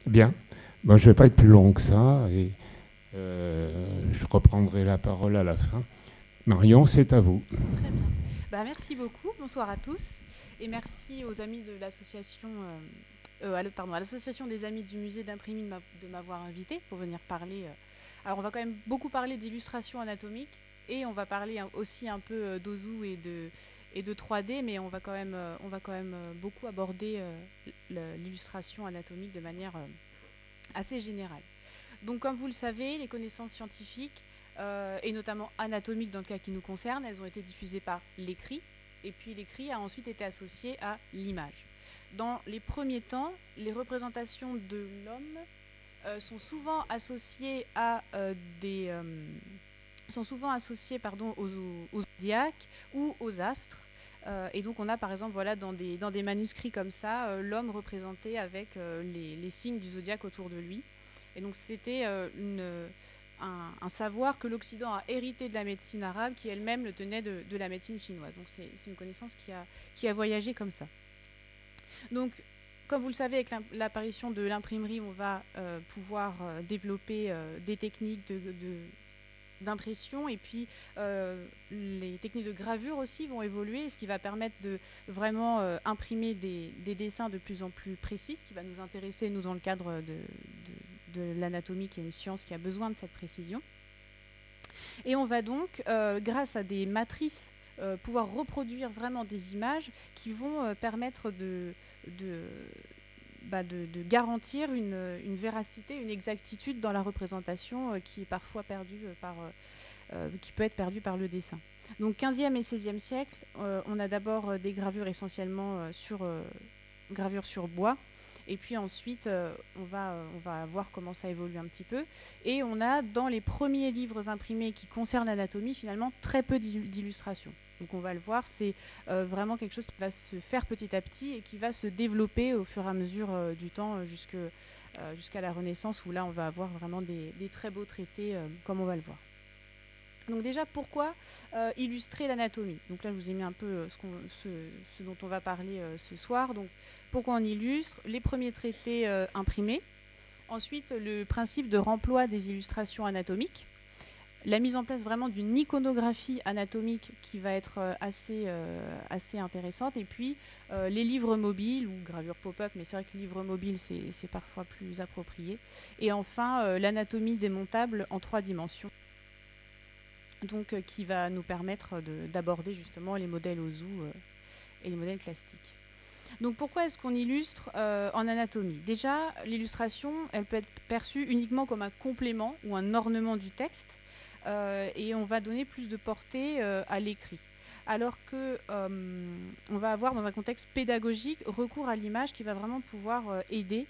Bien. Bon, je ne vais pas être plus long que ça et je reprendrai la parole à la fin. Marion, c'est à vous. Très bien. Bah, merci beaucoup. Bonsoir à tous. Et merci aux amis de l'association, à l'association des amis du musée d'imprimerie de m'avoir invité pour venir parler. Alors, on va quand même beaucoup parler d'illustration anatomique et on va parler aussi un peu d'Ozu et de 3D, mais on va quand même beaucoup aborder l'illustration anatomique de manière assez générale. Donc, comme vous le savez, les connaissances scientifiques, et notamment anatomiques dans le cas qui nous concerne, elles ont été diffusées par l'écrit, et puis l'écrit a ensuite été associé à l'image. Dans les premiers temps, les représentations de l'homme sont souvent associées à des sont souvent associées aux zodiaques ou aux astres. Et donc on a par exemple voilà, dans des manuscrits comme ça l'homme représenté avec les signes du zodiaque autour de lui. Et donc c'était un savoir que l'Occident a hérité de la médecine arabe qui elle-même le tenait de la médecine chinoise. Donc c'est une connaissance qui a voyagé comme ça. Donc comme vous le savez, avec l'apparition de l'imprimerie, on va pouvoir développer des techniques d'impression et puis les techniques de gravure aussi vont évoluer, ce qui va permettre de vraiment imprimer des dessins de plus en plus précis, ce qui va nous intéresser nous dans le cadre de l'anatomie, qui est une science qui a besoin de cette précision. Et on va donc, grâce à des matrices, pouvoir reproduire vraiment des images qui vont permettre de, de garantir une véracité, une exactitude dans la représentation qui est parfois perdue qui peut être perdue par le dessin. Donc 15e et 16e siècle, on a d'abord des gravures essentiellement gravures sur bois. Et puis ensuite, on va voir comment ça évolue un petit peu. Et on a dans les premiers livres imprimés qui concernent l'anatomie, finalement, très peu d'illustrations. Donc on va le voir, c'est vraiment quelque chose qui va se faire petit à petit et qui va se développer au fur et à mesure du temps jusqu'à la Renaissance, où là on va avoir vraiment des très beaux traités comme on va le voir. Donc déjà, pourquoi illustrer l'anatomie? Donc là, je vous ai mis un peu ce dont on va parler ce soir. Donc pourquoi on illustre? Les premiers traités imprimés. Ensuite, le principe de remploi des illustrations anatomiques. La mise en place vraiment d'une iconographie anatomique qui va être assez intéressante. Et puis, les livres mobiles ou gravures pop-up, mais c'est vrai que livre mobile, c'est parfois plus approprié. Et enfin, l'anatomie démontable en 3 dimensions. Donc, qui va nous permettre d'aborder justement les modèles Ozu et les modèles classiques. Donc pourquoi est-ce qu'on illustre en anatomie? Déjà, l'illustration, elle peut être perçue uniquement comme un complément ou un ornement du texte, et on va donner plus de portée à l'écrit. Alors que on va avoir dans un contexte pédagogique recours à l'image qui va vraiment pouvoir aider,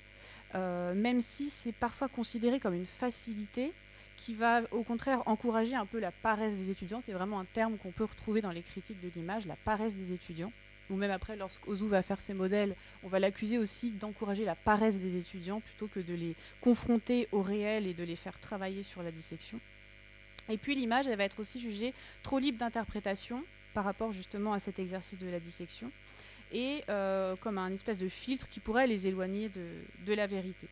même si c'est parfois considéré comme une facilité, qui va au contraire encourager un peu la paresse des étudiants. C'est vraiment un terme qu'on peut retrouver dans les critiques de l'image, la paresse des étudiants. Ou même après, lorsqu'Ozu va faire ses modèles, on va l'accuser aussi d'encourager la paresse des étudiants plutôt que de les confronter au réel et de les faire travailler sur la dissection. Et puis l'image, elle va être aussi jugée trop libre d'interprétation par rapport justement à cet exercice de la dissection, et comme un espèce de filtre qui pourrait les éloigner de la vérité.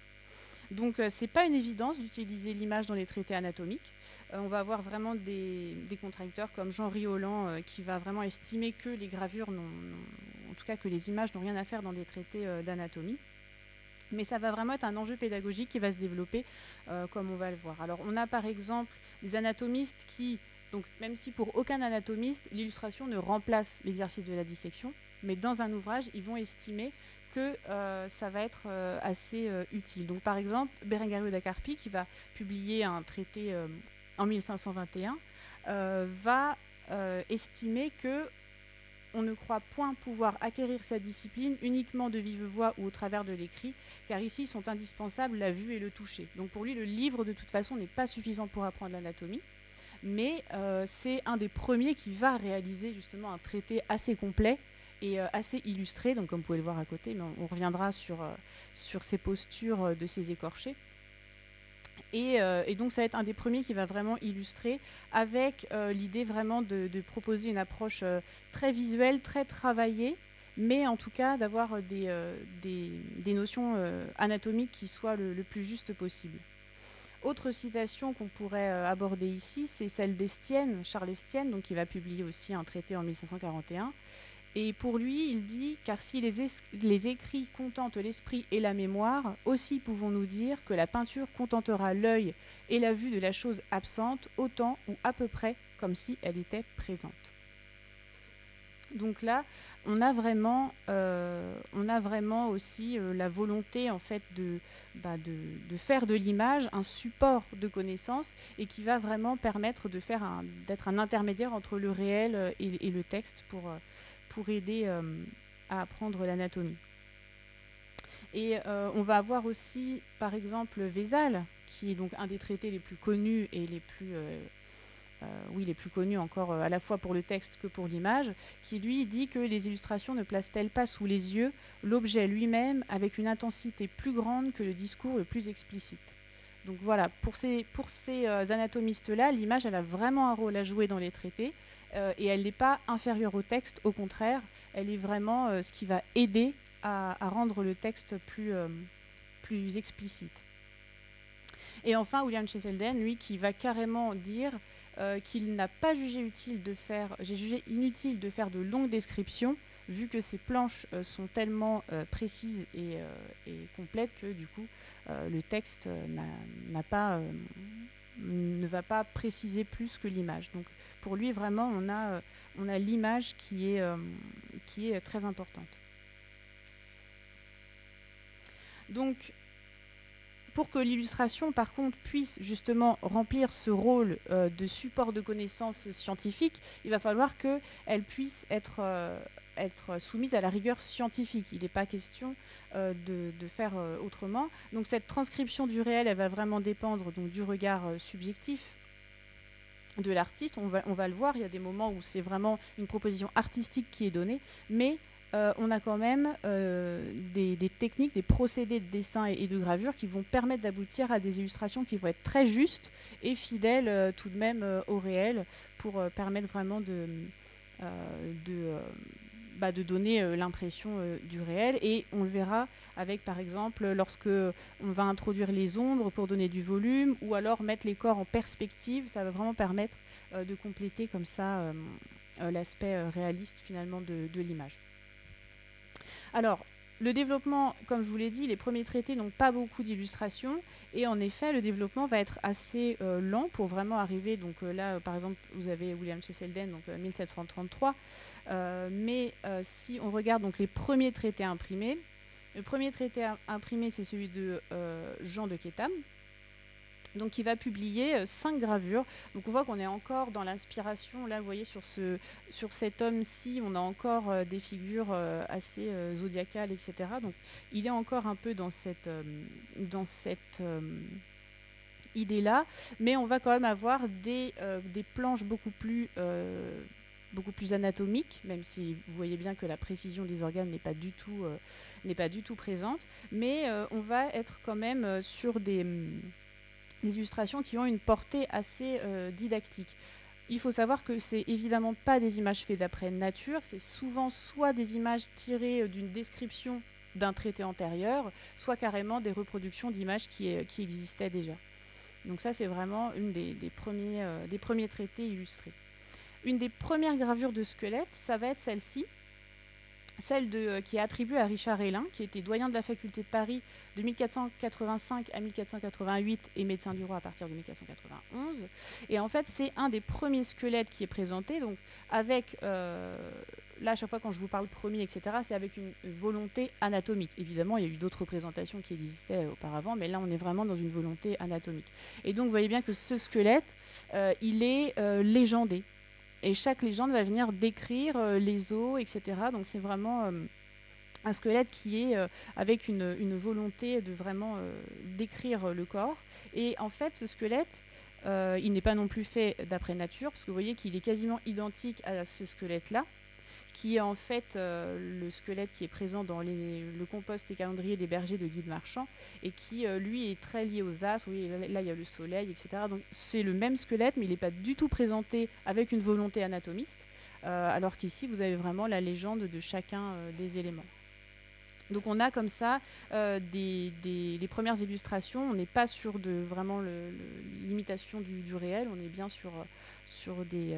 Donc c'est pas une évidence d'utiliser l'image dans les traités anatomiques. On va avoir vraiment des contradicteurs comme Jean Rioland qui va vraiment estimer que les gravures en tout cas que les images n'ont rien à faire dans des traités d'anatomie. Mais ça va vraiment être un enjeu pédagogique qui va se développer comme on va le voir. Alors on a par exemple des anatomistes qui, donc même si pour aucun anatomiste l'illustration ne remplace l'exercice de la dissection, mais dans un ouvrage ils vont estimer que ça va être assez utile. Donc par exemple, Berengario da Carpi, qui va publier un traité en 1521, va estimer que on ne croit point pouvoir acquérir sa discipline uniquement de vive voix ou au travers de l'écrit, car ici sont indispensables la vue et le toucher. Donc pour lui, le livre de toute façon n'est pas suffisant pour apprendre l'anatomie, mais c'est un des premiers qui va réaliser justement un traité assez complet et assez illustré, donc comme vous pouvez le voir à côté, mais on reviendra sur ces postures de ces écorchés. Et donc ça va être un des premiers qui va vraiment illustrer avec l'idée vraiment de proposer une approche très visuelle, très travaillée, mais en tout cas d'avoir des notions anatomiques qui soient le plus juste possible. Autre citation qu'on pourrait aborder ici, c'est celle d'Estienne, Charles Estienne, donc qui va publier aussi un traité en 1541. Et pour lui, il dit « Car si les écrits contentent l'esprit et la mémoire, aussi pouvons-nous dire que la peinture contentera l'œil et la vue de la chose absente, autant ou à peu près comme si elle était présente. » Donc là, on a vraiment aussi la volonté en fait de faire de l'image un support de connaissance et qui va vraiment permettre d'être un intermédiaire entre le réel et le texte pour aider à apprendre l'anatomie. Et on va avoir aussi, par exemple, Vézal, qui est donc un des traités les plus connus et les plus connus encore à la fois pour le texte que pour l'image, qui lui dit que les illustrations ne placent-elles pas sous les yeux l'objet lui-même avec une intensité plus grande que le discours le plus explicite. Donc voilà, pour ces anatomistes-là, l'image, elle a vraiment un rôle à jouer dans les traités et elle n'est pas inférieure au texte, au contraire, elle est vraiment ce qui va aider à rendre le texte plus explicite. Et enfin, William Cheselden, lui, qui va carrément dire qu'il n'a pas jugé utile j'ai jugé inutile de faire de longues descriptions, vu que ces planches sont tellement précises et complètes que du coup, le texte ne va pas préciser plus que l'image. Donc pour lui, vraiment, on a l'image qui est très importante. Donc, pour que l'illustration, par contre, puisse justement remplir ce rôle de support de connaissances scientifiques, il va falloir qu'elle puisse être soumise à la rigueur scientifique. Il n'est pas question de faire autrement. Donc cette transcription du réel, elle va vraiment dépendre donc, du regard subjectif de l'artiste. On va le voir, il y a des moments où c'est vraiment une proposition artistique qui est donnée, mais on a quand même des techniques, des procédés de dessin et de gravure qui vont permettre d'aboutir à des illustrations qui vont être très justes et fidèles tout de même au réel pour permettre vraiment de donner l'impression du réel. Et on le verra avec, par exemple, lorsque on va introduire les ombres pour donner du volume ou alors mettre les corps en perspective, ça va vraiment permettre de compléter comme ça l'aspect réaliste finalement de l'image. Alors, le développement, comme je vous l'ai dit, les premiers traités n'ont pas beaucoup d'illustrations et en effet, le développement va être assez lent pour vraiment arriver. Donc là, par exemple, vous avez William Cheselden, donc 1733. Mais si on regarde donc les premiers traités imprimés, le premier traité imprimé, c'est celui de Jean de Quétame. Donc il va publier 5 gravures. Donc on voit qu'on est encore dans l'inspiration. Là, vous voyez, sur cet homme-ci, on a encore des figures assez zodiacales, etc. Donc il est encore un peu dans cette idée-là. Mais on va quand même avoir des planches beaucoup plus anatomiques, même si vous voyez bien que la précision des organes n'est pas du tout présente. Mais on va être quand même sur des illustrations qui ont une portée assez didactique. Il faut savoir que c'est évidemment pas des images faites d'après nature, c'est souvent soit des images tirées d'une description d'un traité antérieur, soit carrément des reproductions d'images qui existaient déjà. Donc ça, c'est vraiment une des premiers traités illustrés. Une des premières gravures de squelettes, ça va être celle-ci, celle qui est attribuée à Richard Hélin, qui était doyen de la faculté de Paris de 1485 à 1488 et médecin du roi à partir de 1491. Et en fait, c'est un des premiers squelettes qui est présenté, donc avec, là à chaque fois quand je vous parle premier, etc., c'est avec une volonté anatomique. Évidemment, il y a eu d'autres représentations qui existaient auparavant, mais là on est vraiment dans une volonté anatomique. Et donc vous voyez bien que ce squelette, il est légendé. Et chaque légende va venir décrire les os, etc. Donc c'est vraiment un squelette qui est avec une volonté de vraiment décrire le corps. Et en fait, ce squelette, il n'est pas non plus fait d'après nature, parce que vous voyez qu'il est quasiment identique à ce squelette-là, qui est en fait le squelette qui est présent dans le compost et calendrier des bergers de Guy de Marchand, et qui, lui, est très lié aux astres. Oui, là, il y a le soleil, etc. Donc, c'est le même squelette, mais il n'est pas du tout présenté avec une volonté anatomiste, alors qu'ici, vous avez vraiment la légende de chacun des éléments. Donc on a comme ça les premières illustrations. On n'est pas sur vraiment l'imitation du réel, on est bien sur des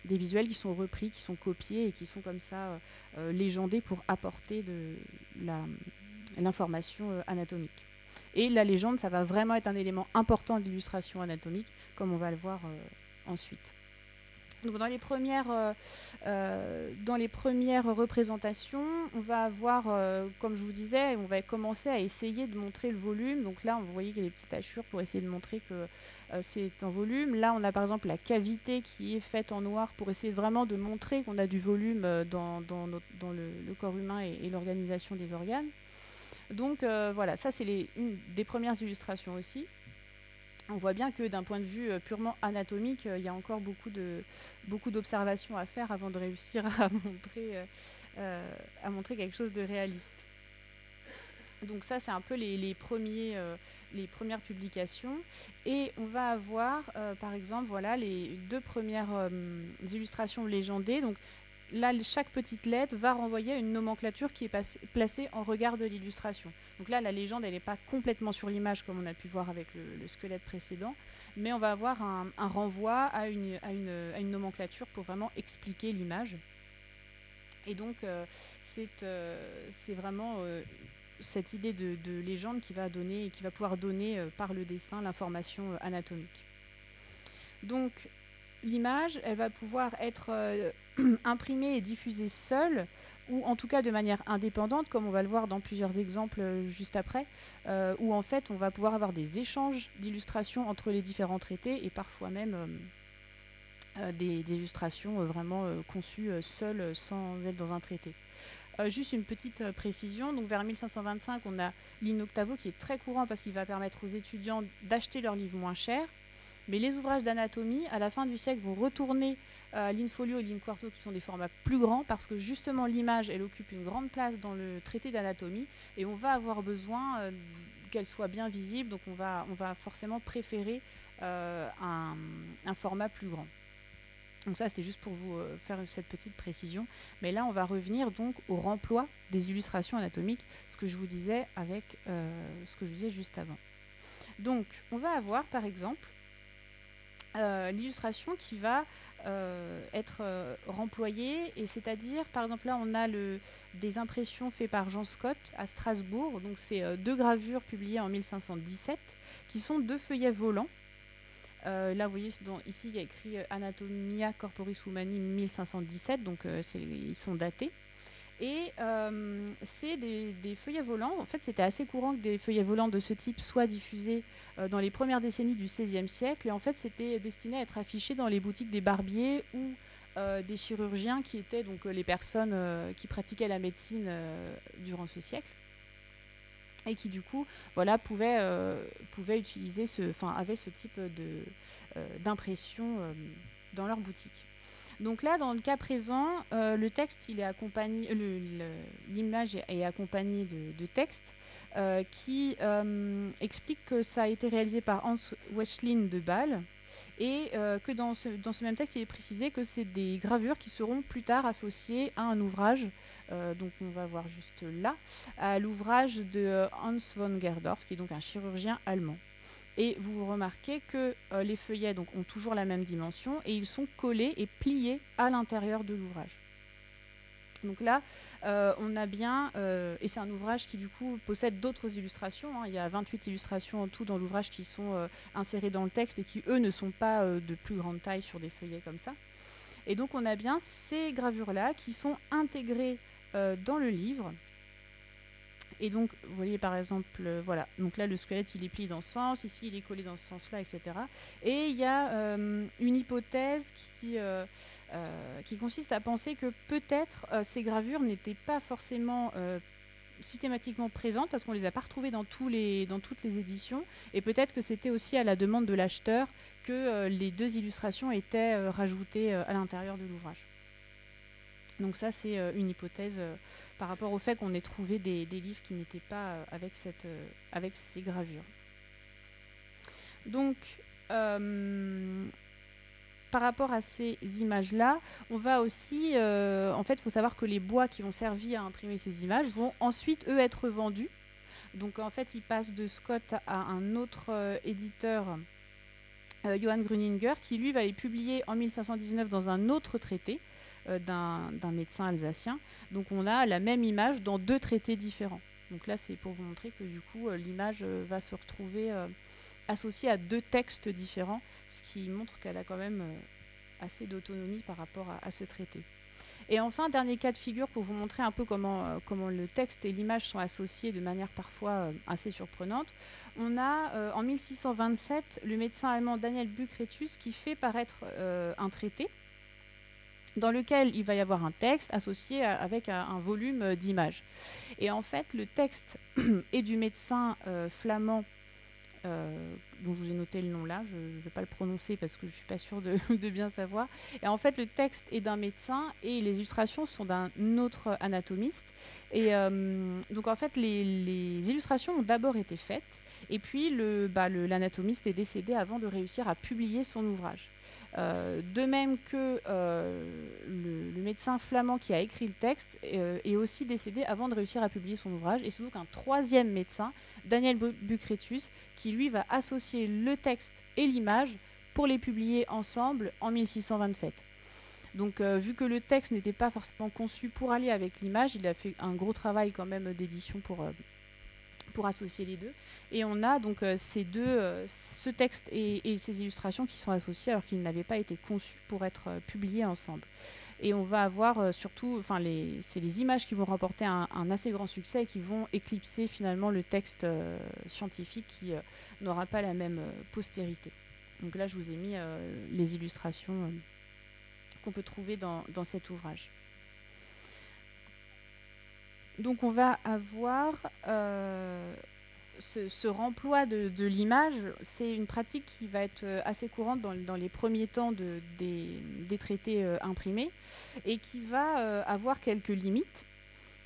visuels qui sont repris, qui sont copiés et qui sont comme ça légendés pour apporter l'information anatomique. Et la légende, ça va vraiment être un élément important de l'illustration anatomique, comme on va le voir ensuite. Donc dans les premières représentations, on va avoir, comme je vous disais, on va commencer à essayer de montrer le volume. Donc là, vous voyez qu'il y a les petites hachures pour essayer de montrer que c'est en volume. Là, on a par exemple la cavité qui est faite en noir pour essayer vraiment de montrer qu'on a du volume dans le corps humain et l'organisation des organes. Donc voilà, ça c'est une des premières illustrations aussi. On voit bien que d'un point de vue purement anatomique, il y a encore beaucoup d'observations à faire avant de réussir à montrer quelque chose de réaliste. Donc ça, c'est un peu les premières publications. Et on va avoir, par exemple, voilà, les 2 premières illustrations légendées. Donc là, chaque petite lettre va renvoyer à une nomenclature qui est placée en regard de l'illustration. Donc là, la légende, elle n'est pas complètement sur l'image comme on a pu voir avec le squelette précédent, mais on va avoir un renvoi à une nomenclature pour vraiment expliquer l'image. Et donc, c'est vraiment cette idée de légende qui va pouvoir donner par le dessin l'information anatomique. Donc, l'image, elle va pouvoir être imprimée et diffusée seule, ou en tout cas de manière indépendante, comme on va le voir dans plusieurs exemples juste après, où en fait on va pouvoir avoir des échanges d'illustrations entre les différents traités et parfois même des illustrations vraiment conçues seules sans être dans un traité. Juste une petite précision, donc vers 1525 on a l'in-octavo qui est très courant parce qu'il va permettre aux étudiants d'acheter leurs livres moins chers. Mais les ouvrages d'anatomie, à la fin du siècle, vont retourner à l'in-folio et l'in-quarto, qui sont des formats plus grands, parce que justement l'image, elle occupe une grande place dans le traité d'anatomie, et on va avoir besoin qu'elle soit bien visible, donc on va forcément préférer un format plus grand. Donc ça, c'était juste pour vous faire cette petite précision. Mais là, on va revenir donc au remploi des illustrations anatomiques, ce que je vous disais juste avant. Donc, on va avoir, par exemple, l'illustration qui va être remployée, et c'est-à-dire, par exemple, là, on a des impressions faites par Jean Scott à Strasbourg. Donc, c'est 2 gravures publiées en 1517, qui sont 2 feuillets volants. Là, vous voyez, ici, il y a écrit Anatomia Corporis Humani 1517, donc ils sont datés. Et c'est des feuillets volants. En fait, c'était assez courant que des feuillets volants de ce type soient diffusés dans les premières décennies du XVIe siècle. Et en fait, c'était destiné à être affiché dans les boutiques des barbiers ou des chirurgiens qui étaient donc les personnes qui pratiquaient la médecine durant ce siècle. Et qui du coup, voilà, pouvaient utiliser avaient ce type d'impression dans leur boutique. Donc là, dans le cas présent, le texte, il est accompagné, l'image est accompagnée de texte qui explique que ça a été réalisé par Hans Wechlin de Bâle, et que dans ce même texte, il est précisé que c'est des gravures qui seront plus tard associées à un ouvrage, donc on va voir juste là, à l'ouvrage de Hans von Gerdorf, qui est donc un chirurgien allemand. Et vous remarquez que les feuillets donc, ont toujours la même dimension et ils sont collés et pliés à l'intérieur de l'ouvrage. Donc là, on a bien, et c'est un ouvrage qui du coup possède d'autres illustrations, hein. Il y a 28 illustrations en tout dans l'ouvrage qui sont insérées dans le texte et qui, eux, ne sont pas de plus grande taille sur des feuillets comme ça. Et donc on a bien ces gravures-là qui sont intégrées dans le livre. Et donc, vous voyez par exemple, voilà, donc là le squelette il est plié dans ce sens, ici il est collé dans ce sens-là, etc. Et il y a une hypothèse qui consiste à penser que peut-être ces gravures n'étaient pas forcément systématiquement présentes parce qu'on ne les a pas retrouvées dans toutes les éditions, et peut-être que c'était aussi à la demande de l'acheteur que les 2 illustrations étaient rajoutées à l'intérieur de l'ouvrage. Donc ça c'est une hypothèse par rapport au fait qu'on ait trouvé des livres qui n'étaient pas avec ces gravures. Donc par rapport à ces images-là, on va aussi, en fait, il faut savoir que les bois qui vont servir à imprimer ces images vont ensuite, eux, être vendus. Donc, en fait, ils passent de Scott à un autre éditeur, Johann Grüninger, qui, lui, va les publier en 1519 dans un autre traité d'un médecin alsacien. Donc, on a la même image dans 2 traités différents. Donc là, c'est pour vous montrer que, du coup, l'image va se retrouver associée à 2 textes différents, ce qui montre qu'elle a quand même assez d'autonomie par rapport à ce traité. Et enfin, dernier cas de figure pour vous montrer un peu comment le texte et l'image sont associés de manière parfois assez surprenante. On a en 1627 le médecin allemand Daniel Bucretius qui fait paraître un traité dans lequel il va y avoir un texte associé avec un volume d'images. Et en fait, le texte est du médecin flamand dont je vous ai noté le nom là, je ne vais pas le prononcer parce que je ne suis pas sûre de bien savoir. Et en fait, le texte est d'un médecin et les illustrations sont d'un autre anatomiste. Et donc en fait, les illustrations ont d'abord été faites et puis l'anatomiste est décédé avant de réussir à publier son ouvrage. De même que le médecin flamand qui a écrit le texte est aussi décédé avant de réussir à publier son ouvrage. Et c'est donc un troisième médecin, Daniel Bucretius, qui lui va associer le texte et l'image pour les publier ensemble en 1627. Donc vu que le texte n'était pas forcément conçu pour aller avec l'image, il a fait un gros travail quand même d'édition pour associer les deux. Et on a donc ce texte et ces illustrations qui sont associés alors qu'ils n'avaient pas été conçus pour être publiés ensemble. Et on va avoir surtout, c'est les images qui vont remporter un assez grand succès et qui vont éclipser finalement le texte scientifique qui n'aura pas la même postérité. Donc là, je vous ai mis les illustrations qu'on peut trouver dans cet ouvrage. Donc on va avoir ce remploi de l'image, c'est une pratique qui va être assez courante dans les premiers temps des traités imprimés et qui va avoir quelques limites.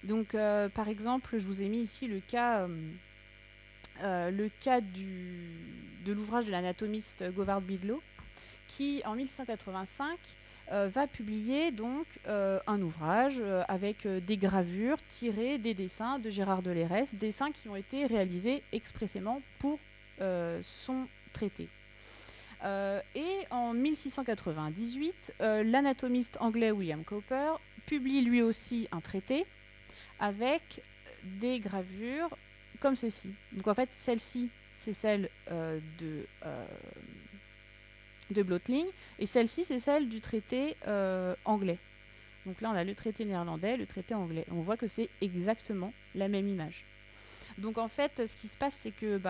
Donc par exemple, je vous ai mis ici le cas de l'ouvrage de l'anatomiste Govard Bidlaw qui en 1685 va publier donc un ouvrage avec des gravures tirées des dessins de Gérard de Lérès, dessins qui ont été réalisés expressément pour son traité. Et en 1698, l'anatomiste anglais William Cowper publie lui aussi un traité avec des gravures comme ceci. Donc en fait, celle-ci, c'est celle de Blotling, et celle-ci, c'est celle du traité anglais. Donc là, on a le traité néerlandais, le traité anglais. On voit que c'est exactement la même image. Donc en fait, ce qui se passe, c'est que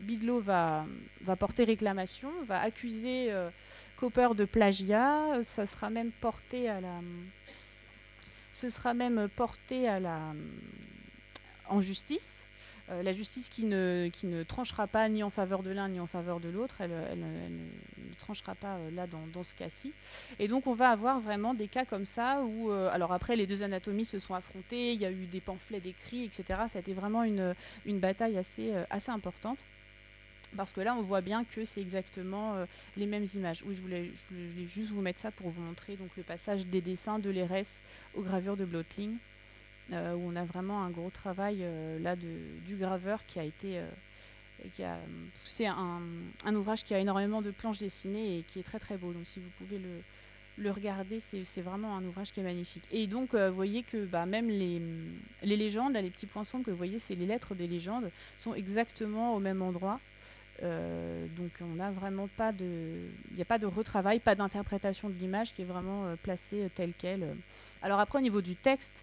Bidlaw va porter réclamation, va accuser Cowper de plagiat, ça sera même porté en justice. La justice qui ne tranchera pas ni en faveur de l'un ni en faveur de l'autre, elle ne tranchera pas là dans ce cas-ci. Et donc on va avoir vraiment des cas comme ça où, alors après les deux anatomies se sont affrontées, il y a eu des pamphlets d'écrits, etc. Ça a été vraiment une bataille assez importante. Parce que là, on voit bien que c'est exactement les mêmes images. Oui, je voulais juste vous mettre ça pour vous montrer donc, le passage des dessins de Lérès aux gravures de Blotling. Où on a vraiment un gros travail là du graveur qui a été parce que c'est un ouvrage qui a énormément de planches dessinées et qui est très très beau, donc si vous pouvez le regarder, c'est vraiment un ouvrage qui est magnifique. Et donc vous voyez que même les légendes, là, les petits points sombres que vous voyez, c'est les lettres des légendes, sont exactement au même endroit. Donc on n'a vraiment pas il n'y a pas de retravail, pas d'interprétation de l'image qui est vraiment placée telle qu'elle. Alors après au niveau du texte,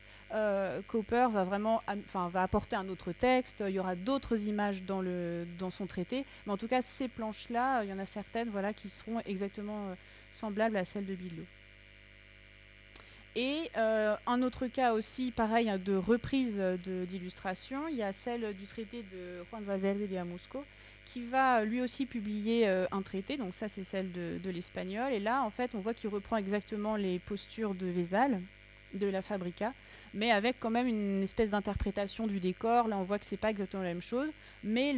Cowper va apporter un autre texte, il y aura d'autres images dans son traité, mais en tout cas ces planches-là, il y en a certaines qui seront exactement semblables à celles de Bidlaw. Et un autre cas aussi, pareil, de reprise d'illustration, il y a celle du traité de Juan Valverde de Amusco, qui va lui aussi publier un traité, donc ça c'est celle de l'espagnol, et là en fait on voit qu'il reprend exactement les postures de Vézal, de la Fabrica, mais avec quand même une espèce d'interprétation du décor. Là on voit que c'est pas exactement la même chose, mais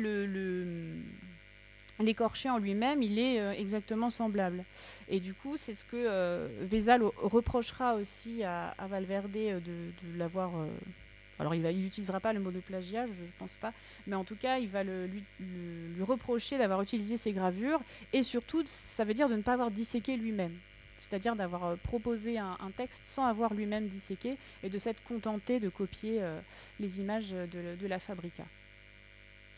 l'écorché en lui-même, il est exactement semblable. Et du coup, c'est ce que Vézal reprochera aussi à Valverde de l'avoir... alors, il n'utilisera pas le mot de plagiat, je ne pense pas, mais en tout cas, il va lui reprocher d'avoir utilisé ces gravures, et surtout, ça veut dire de ne pas avoir disséqué lui-même. C'est-à-dire d'avoir proposé un texte sans avoir lui-même disséqué, et de s'être contenté de copier les images de la Fabrica.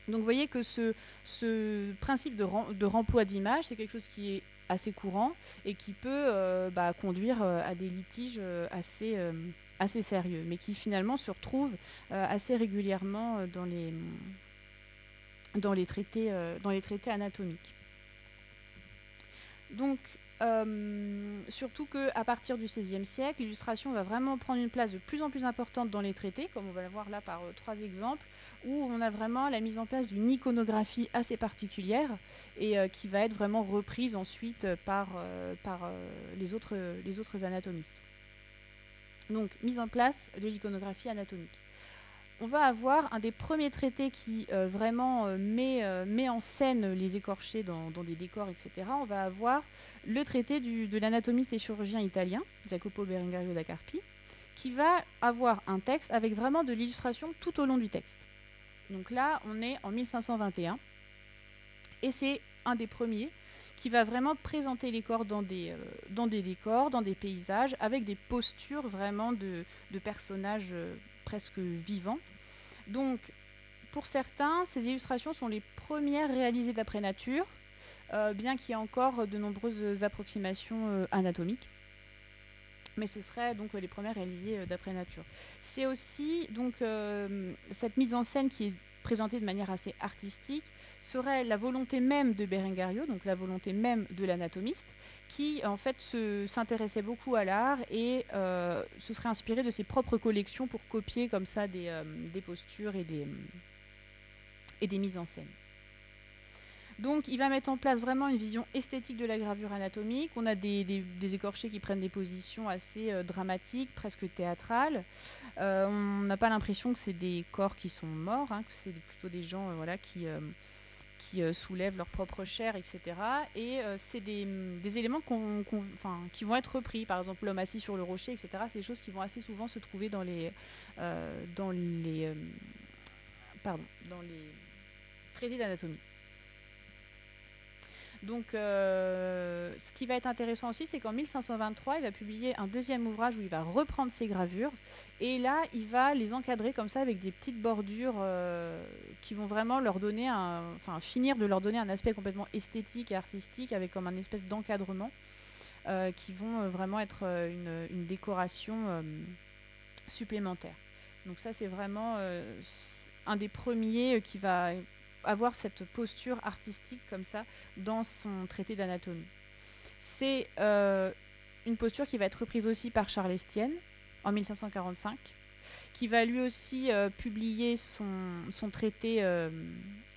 Donc vous voyez que ce principe de remploi d'images, c'est quelque chose qui est assez courant et qui peut conduire à des litiges assez sérieux, mais qui finalement se retrouvent assez régulièrement dans les traités anatomiques. Donc, surtout qu'à partir du XVIe siècle, l'illustration va vraiment prendre une place de plus en plus importante dans les traités, comme on va le voir là par 3 exemples, où on a vraiment la mise en place d'une iconographie assez particulière et qui va être vraiment reprise ensuite par les autres anatomistes. Donc, mise en place de l'iconographie anatomique. On va avoir un des premiers traités qui vraiment met en scène les écorchés dans des décors, etc. On va avoir le traité de l'anatomiste et chirurgien italien, Jacopo Berengario da Carpi, qui va avoir un texte avec vraiment de l'illustration tout au long du texte. Donc là, on est en 1521, et c'est un des premiers qui va vraiment présenter les corps dans des décors, dans des paysages, avec des postures vraiment de personnages presque vivants. Donc, pour certains, ces illustrations sont les premières réalisées d'après nature, bien qu'il y ait encore de nombreuses approximations anatomiques. Mais ce seraient donc les premières réalisées d'après nature. C'est aussi donc cette mise en scène qui est présentée de manière assez artistique serait la volonté même de Berengario, donc la volonté même de l'anatomiste, qui en fait s'intéressait beaucoup à l'art et se serait inspiré de ses propres collections pour copier comme ça des postures et des mises en scène. Donc il va mettre en place vraiment une vision esthétique de la gravure anatomique. On a des écorchés qui prennent des positions assez dramatiques, presque théâtrales. On n'a pas l'impression que c'est des corps qui sont morts, hein, que c'est plutôt des gens qui soulèvent leur propre chair, etc. Et c'est des éléments qui vont être repris. Par exemple, l'homme assis sur le rocher, etc. C'est des choses qui vont assez souvent se trouver dans les traités d'anatomie. Donc, ce qui va être intéressant aussi, c'est qu'en 1523, il va publier un deuxième ouvrage où il va reprendre ses gravures. Et là, il va les encadrer comme ça avec des petites bordures qui vont vraiment leur donner finir de leur donner un aspect complètement esthétique et artistique avec comme un espèce d'encadrement qui vont vraiment être une décoration supplémentaire. Donc ça, c'est vraiment un des premiers qui va avoir cette posture artistique comme ça dans son traité d'anatomie. C'est une posture qui va être reprise aussi par Charles Estienne en 1545, qui va lui aussi publier son traité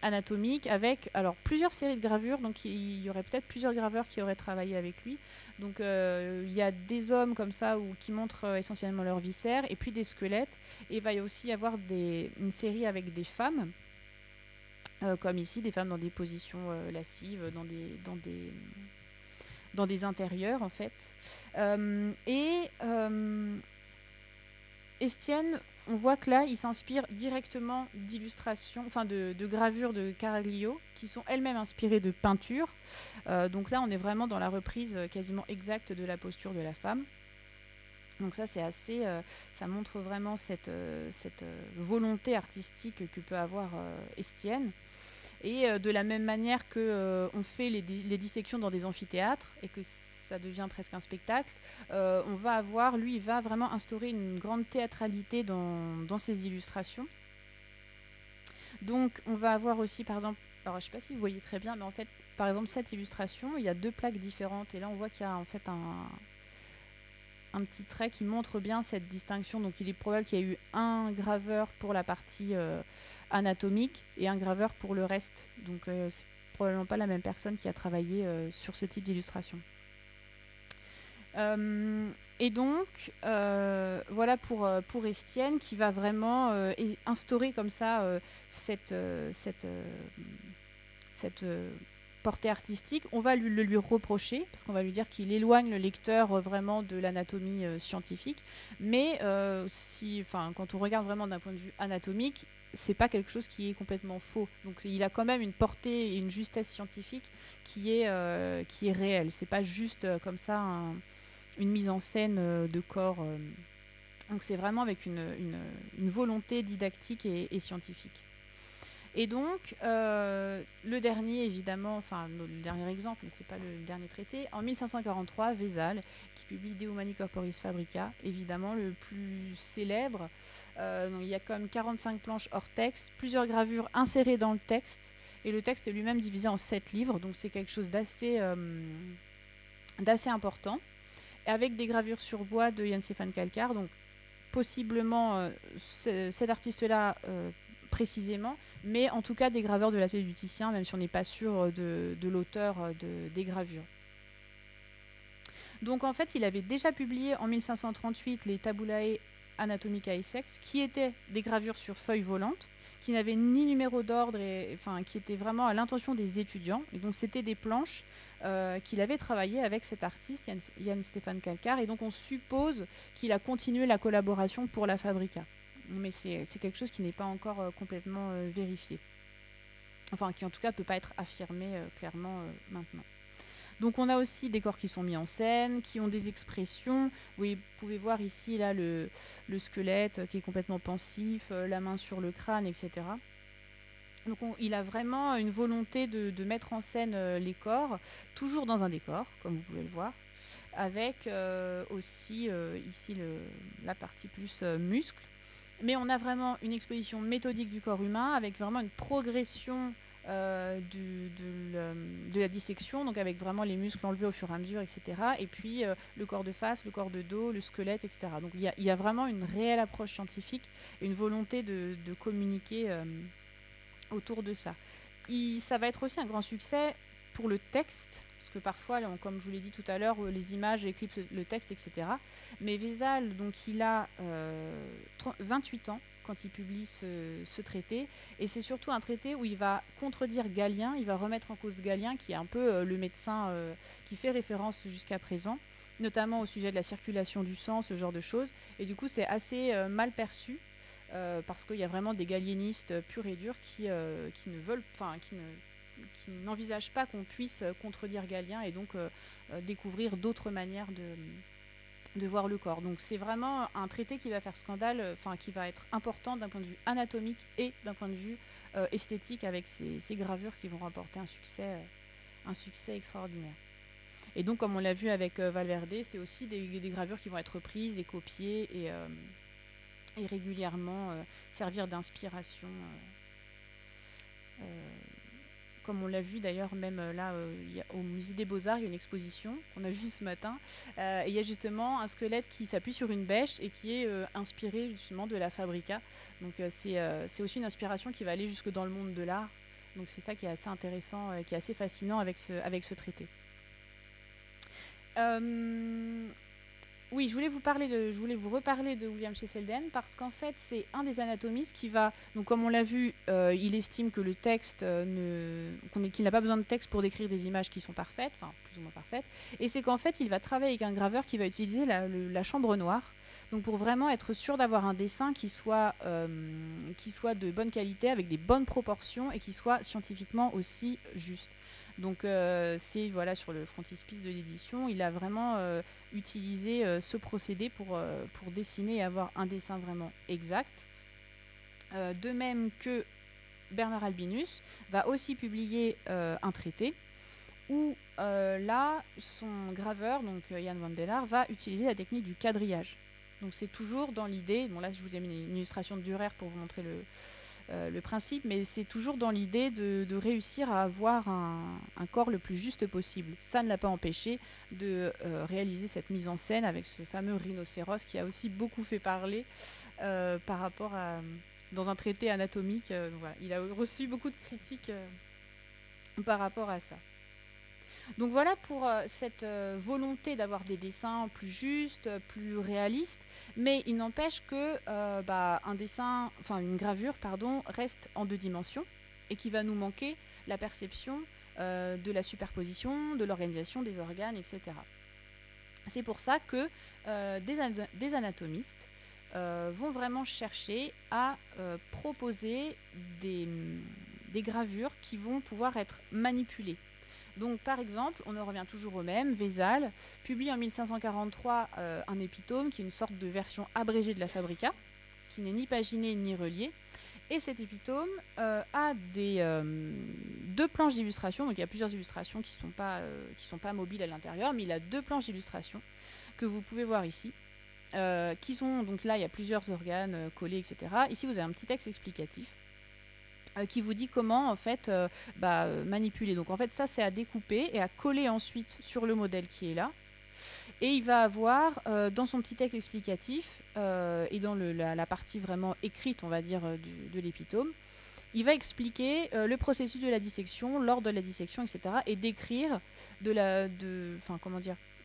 anatomique avec plusieurs séries de gravures. Donc il y aurait peut-être plusieurs graveurs qui auraient travaillé avec lui. Donc il y a des hommes comme ça qui montrent essentiellement leurs viscères et puis des squelettes. Et il va y aussi y avoir une série avec des femmes. Comme ici, des femmes dans des positions lascives, dans des intérieurs, en fait. Estienne, on voit que là, il s'inspire directement d'illustrations, de gravures de Caraglio, qui sont elles-mêmes inspirées de peintures. Donc là, on est vraiment dans la reprise quasiment exacte de la posture de la femme. Donc ça, c'est assez, ça montre vraiment cette volonté artistique que peut avoir Estienne. Et de la même manière qu'on fait les dissections dans des amphithéâtres et que ça devient presque un spectacle, lui, il va vraiment instaurer une grande théâtralité dans ses illustrations. Donc, on va avoir aussi, par exemple, alors je ne sais pas si vous voyez très bien, mais en fait, par exemple, cette illustration, il y a 2 plaques différentes. Et là, on voit qu'il y a en fait un petit trait qui montre bien cette distinction. Donc, il est probable qu'il y ait eu un graveur pour la partie anatomique et un graveur pour le reste. Donc c'est probablement pas la même personne qui a travaillé sur ce type d'illustration. Et donc voilà pour Estienne qui va vraiment instaurer comme ça cette portée artistique, on va le lui reprocher, parce qu'on va lui dire qu'il éloigne le lecteur vraiment de l'anatomie scientifique. Mais quand on regarde vraiment d'un point de vue anatomique, c'est pas quelque chose qui est complètement faux. Donc il a quand même une portée et une justesse scientifique qui est réelle. C'est pas juste comme ça une mise en scène de corps. Donc c'est vraiment avec une volonté didactique et scientifique. Et donc, le dernier, évidemment, enfin le dernier exemple, mais c'est pas le dernier traité, en 1543, Vézal, qui publie De Humani Corporis Fabrica, évidemment le plus célèbre. Donc, il y a quand même 45 planches hors texte, plusieurs gravures insérées dans le texte, et le texte est lui-même divisé en 7 livres, donc c'est quelque chose d'assez important, et avec des gravures sur bois de Jan-Stéphane Calcar, donc possiblement cet artiste-là précisément, mais en tout cas des graveurs de l'atelier du Titien, même si on n'est pas sûr de l'auteur des gravures. Donc en fait, il avait déjà publié en 1538 les Tabulae Anatomicae Sex, qui étaient des gravures sur feuilles volantes, qui n'avaient ni numéro d'ordre, qui étaient vraiment à l'intention des étudiants. Et donc c'était des planches qu'il avait travaillé avec cet artiste, Jan-Stéphane Calcar, et donc on suppose qu'il a continué la collaboration pour la Fabrica. Mais c'est quelque chose qui n'est pas encore complètement vérifié. Enfin, qui en tout cas ne peut pas être affirmé clairement maintenant. Donc on a aussi des corps qui sont mis en scène, qui ont des expressions. Vous pouvez voir ici là, le squelette qui est complètement pensif, la main sur le crâne, etc. Donc il a vraiment une volonté de mettre en scène les corps, toujours dans un décor, comme vous pouvez le voir, avec aussi ici la partie plus muscle. Mais on a vraiment une exposition méthodique du corps humain, avec vraiment une progression de la dissection, donc avec vraiment les muscles enlevés au fur et à mesure, etc. Et puis le corps de face, le corps de dos, le squelette, etc. Donc il y a vraiment une réelle approche scientifique et une volonté de communiquer autour de ça. Ça va être aussi un grand succès pour le texte, parce que parfois, comme je vous l'ai dit tout à l'heure, les images éclipsent le texte, etc. Mais Vézal, donc, il a 28 ans quand il publie ce traité, et c'est surtout un traité où il va contredire Galien, il va remettre en cause Galien, qui est un peu le médecin qui fait référence jusqu'à présent, notamment au sujet de la circulation du sang, ce genre de choses, et du coup c'est assez mal perçu, parce qu'il y a vraiment des galiénistes purs et durs qui n'envisagent pas qu'on puisse contredire Galien et donc découvrir d'autres manières de voir le corps. Donc c'est vraiment un traité qui va faire scandale, qui va être important d'un point de vue anatomique et d'un point de vue esthétique, avec ces gravures qui vont remporter un succès extraordinaire. Et donc, comme on l'a vu avec Valverde, c'est aussi des gravures qui vont être prises et copiées et régulièrement servir d'inspiration, comme on l'a vu d'ailleurs même là au musée des Beaux-Arts, il y a une exposition qu'on a vue ce matin, et il y a justement un squelette qui s'appuie sur une bêche et qui est inspiré justement de la Fabrica. Donc c'est aussi une inspiration qui va aller jusque dans le monde de l'art, donc c'est ça qui est assez intéressant, qui est assez fascinant avec ce traité. Oui, je voulais vous reparler de William Cheselden, parce qu'en fait, c'est un des anatomistes qui va, donc comme on l'a vu, il estime que le texte qu'il n'a pas besoin de texte pour décrire des images qui sont parfaites, enfin plus ou moins parfaites, et c'est qu'en fait, il va travailler avec un graveur qui va utiliser la chambre noire, donc pour vraiment être sûr d'avoir un dessin qui soit de bonne qualité, avec des bonnes proportions et qui soit scientifiquement aussi juste. Donc c'est sur le frontispice de l'édition, il a vraiment utilisé ce procédé pour dessiner et avoir un dessin vraiment exact. De même que Bernard Albinus va aussi publier un traité où là son graveur, donc Jan van der Laar, va utiliser la technique du quadrillage. Donc c'est toujours dans l'idée, bon là je vous ai mis une illustration de Dürer pour vous montrer le principe, mais c'est toujours dans l'idée de réussir à avoir un corps le plus juste possible. Ça ne l'a pas empêché de réaliser cette mise en scène avec ce fameux rhinocéros qui a aussi beaucoup fait parler par rapport à dans un traité anatomique. Voilà. Il a reçu beaucoup de critiques par rapport à ça. Donc voilà pour cette volonté d'avoir des dessins plus justes, plus réalistes, mais il n'empêche que une gravure reste en 2 dimensions et qu'il va nous manquer la perception de la superposition, de l'organisation des organes, etc. C'est pour ça que des anatomistes vont vraiment chercher à proposer des gravures qui vont pouvoir être manipulées. Donc par exemple, on en revient toujours au même, Vézal publie en 1543 un épitome qui est une sorte de version abrégée de la Fabrica, qui n'est ni paginée ni reliée. Et cet épitome a deux planches d'illustration, donc il y a plusieurs illustrations qui sont pas mobiles à l'intérieur, mais il a deux planches d'illustration que vous pouvez voir ici, qui sont, donc là il y a plusieurs organes collés, etc. Ici vous avez un petit texte explicatif qui vous dit comment en fait manipuler. Donc en fait ça c'est à découper et à coller ensuite sur le modèle qui est là. Et il va avoir dans son petit texte explicatif et dans la partie vraiment écrite on va dire de l'épitome, il va expliquer le processus de la dissection, l'ordre de la dissection, etc. et décrire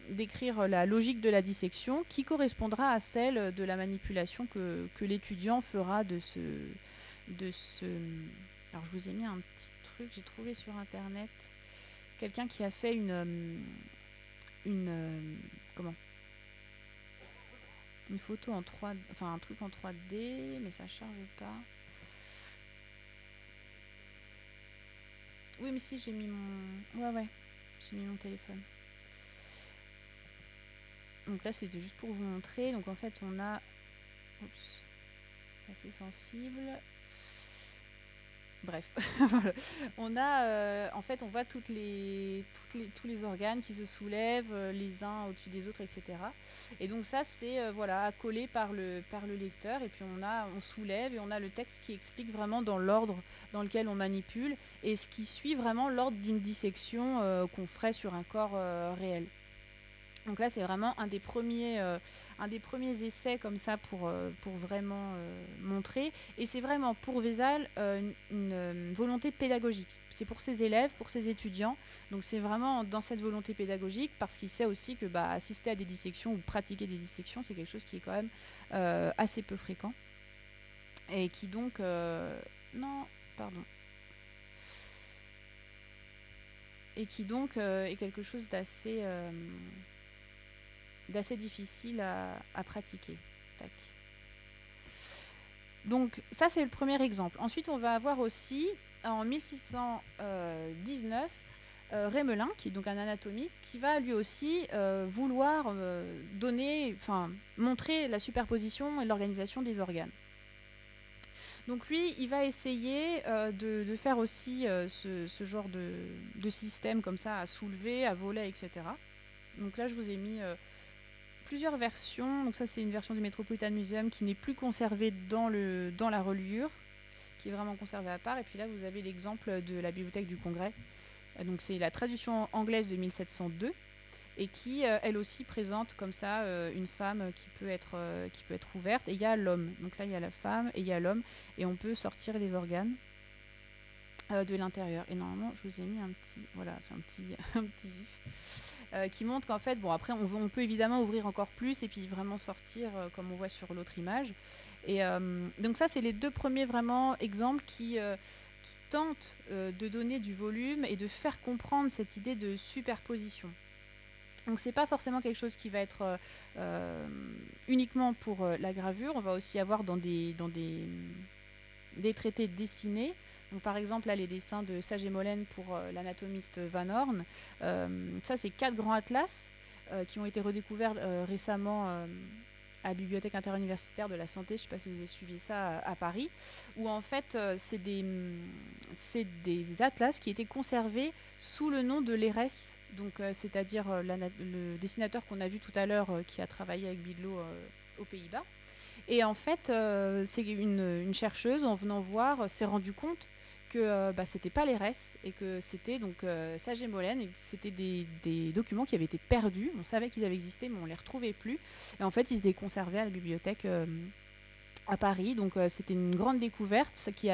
décrire la logique de la dissection qui correspondra à celle de la manipulation que l'étudiant fera de ce. Alors je vous ai mis un petit truc, j'ai trouvé sur internet quelqu'un qui a fait une photo en 3, enfin un truc en 3D, mais ça charge pas. Oui, mais si j'ai mis j'ai mis mon téléphone. Donc là c'était juste pour vous montrer. Donc en fait on a, oups, c'est assez sensible. Bref, on a, en fait, on voit tous les organes qui se soulèvent les uns au-dessus des autres, etc. Et donc ça, c'est accolé par le lecteur. Et puis on soulève et on a le texte qui explique vraiment dans l'ordre dans lequel on manipule et ce qui suit vraiment l'ordre d'une dissection qu'on ferait sur un corps réel. Donc là, c'est vraiment un des premiers essais comme ça pour vraiment montrer. Et c'est vraiment pour Vézal une volonté pédagogique. C'est pour ses élèves, pour ses étudiants. Donc c'est vraiment dans cette volonté pédagogique parce qu'il sait aussi que assister à des dissections ou pratiquer des dissections, c'est quelque chose qui est quand même assez peu fréquent. Et qui donc... Et qui donc est quelque chose d'assez difficile à pratiquer. Tac. Donc ça c'est le premier exemple. Ensuite on va avoir aussi en 1619 Rémelin, qui est donc un anatomiste, qui va lui aussi vouloir montrer la superposition et l'organisation des organes. Donc lui, il va essayer de faire aussi ce genre de système comme ça, à soulever, à voler, etc. Donc là je vous ai mis... plusieurs versions. Donc ça c'est une version du Metropolitan Museum qui n'est plus conservée dans la reliure, qui est vraiment conservée à part. Et puis là vous avez l'exemple de la Bibliothèque du Congrès. Donc c'est la traduction anglaise de 1702 et qui elle aussi présente comme ça une femme qui peut être ouverte et il y a l'homme. Donc là il y a la femme et il y a l'homme et on peut sortir les organes de l'intérieur. Et normalement je vous ai mis un petit vif. Qui montre qu'en fait, après on peut évidemment ouvrir encore plus et puis vraiment sortir comme on voit sur l'autre image. Et donc ça, c'est les deux premiers vraiment exemples qui tentent de donner du volume et de faire comprendre cette idée de superposition. Donc c'est pas forcément quelque chose qui va être uniquement pour la gravure. On va aussi avoir dans des traités dessinés. Donc, par exemple, là, les dessins de Sage et Mollen pour l'anatomiste Van Horn. Ça, c'est 4 grands atlas qui ont été redécouverts récemment à la Bibliothèque interuniversitaire de la santé. Je ne sais pas si vous avez suivi ça à Paris. Où, en fait, c'est des atlas qui étaient conservés sous le nom de l'ERES. Donc, c'est-à-dire le dessinateur qu'on a vu tout à l'heure qui a travaillé avec Bidlo aux Pays-Bas. Et en fait, c'est une chercheuse, en venant voir, s'est rendue compte que c'était pas l'ERES et que c'était donc Sage et Mollen et que c'était des documents qui avaient été perdus. On savait qu'ils avaient existé, mais on les retrouvait plus. Et en fait, ils étaient conservés à la bibliothèque à Paris. Donc, c'était une grande découverte qui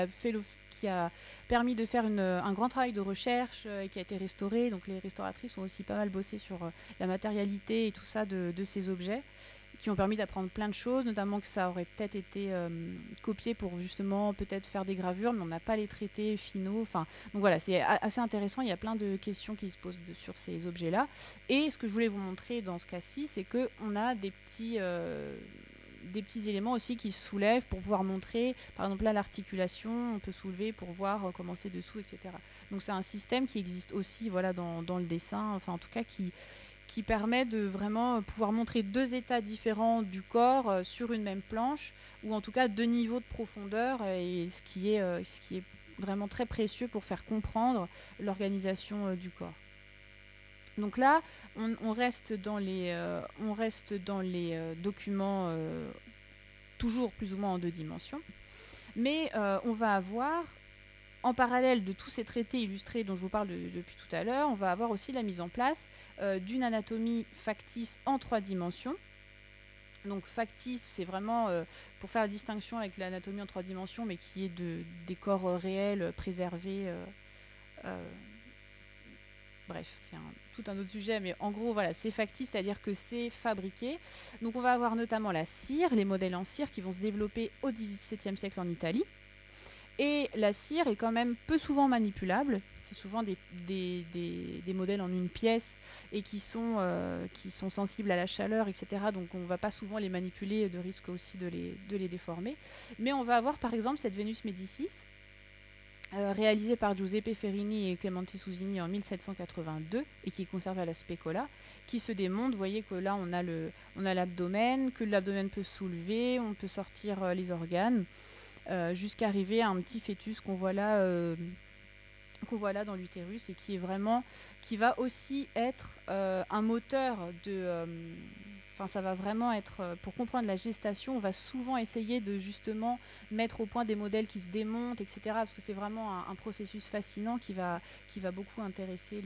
a permis de faire un grand travail de recherche et qui a été restauré. Donc, les restauratrices ont aussi pas mal bossé sur la matérialité et tout ça de ces objets, qui ont permis d'apprendre plein de choses, notamment que ça aurait peut-être été copié pour justement peut-être faire des gravures, mais on n'a pas les traités finaux. Enfin, donc voilà, c'est assez intéressant. Il y a plein de questions qui se posent sur ces objets-là. Et ce que je voulais vous montrer dans ce cas-ci, c'est qu'on a des petits éléments aussi qui se soulèvent pour pouvoir montrer, par exemple là l'articulation, on peut soulever pour voir comment c'est dessous, etc. Donc c'est un système qui existe aussi voilà, dans le dessin, enfin en tout cas qui permet de vraiment pouvoir montrer deux états différents du corps sur une même planche, ou en tout cas deux niveaux de profondeur, et ce qui est vraiment très précieux pour faire comprendre l'organisation du corps. Donc là, on reste dans les documents toujours plus ou moins en 2 dimensions, mais on va avoir, en parallèle de tous ces traités illustrés dont je vous parle depuis tout à l'heure, on va avoir aussi la mise en place d'une anatomie factice en 3 dimensions. Donc factice, c'est vraiment pour faire la distinction avec l'anatomie en 3 dimensions, mais qui est des corps réels préservés. Bref, c'est tout un autre sujet, mais en gros, voilà, c'est factice, c'est-à-dire que c'est fabriqué. Donc on va avoir notamment la cire, les modèles en cire qui vont se développer au XVIIe siècle en Italie. Et la cire est quand même peu souvent manipulable. C'est souvent des modèles en une pièce et qui sont sensibles à la chaleur, etc. Donc on ne va pas souvent les manipuler, de risque aussi de les déformer. Mais on va avoir par exemple cette Vénus Médicis, réalisé par Giuseppe Ferrini et Clemente Susini en 1782 et qui est conservé à la Specola, qui se démonte. Vous voyez que là on a l'abdomen, que l'abdomen peut se soulever, on peut sortir les organes, jusqu'à arriver à un petit fœtus qu'on voit là dans l'utérus, et qui va aussi être un moteur de ça va vraiment être, pour comprendre la gestation, on va souvent essayer de justement mettre au point des modèles qui se démontent, etc. Parce que c'est vraiment un processus fascinant qui va beaucoup intéresser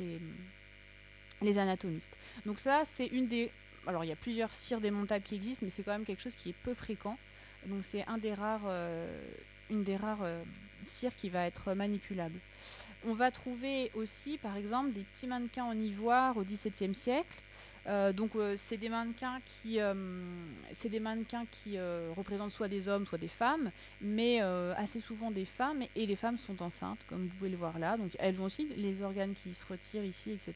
les anatomistes. Donc ça, c'est une des... Alors il y a plusieurs cires démontables qui existent, mais c'est quand même quelque chose qui est peu fréquent. Donc c'est une des rares cires qui va être manipulable. On va trouver aussi, par exemple, des petits mannequins en ivoire au XVIIe siècle. C'est des mannequins qui représentent soit des hommes, soit des femmes, mais assez souvent des femmes, et les femmes sont enceintes, comme vous pouvez le voir là. Donc elles ont aussi les organes qui se retirent ici, etc.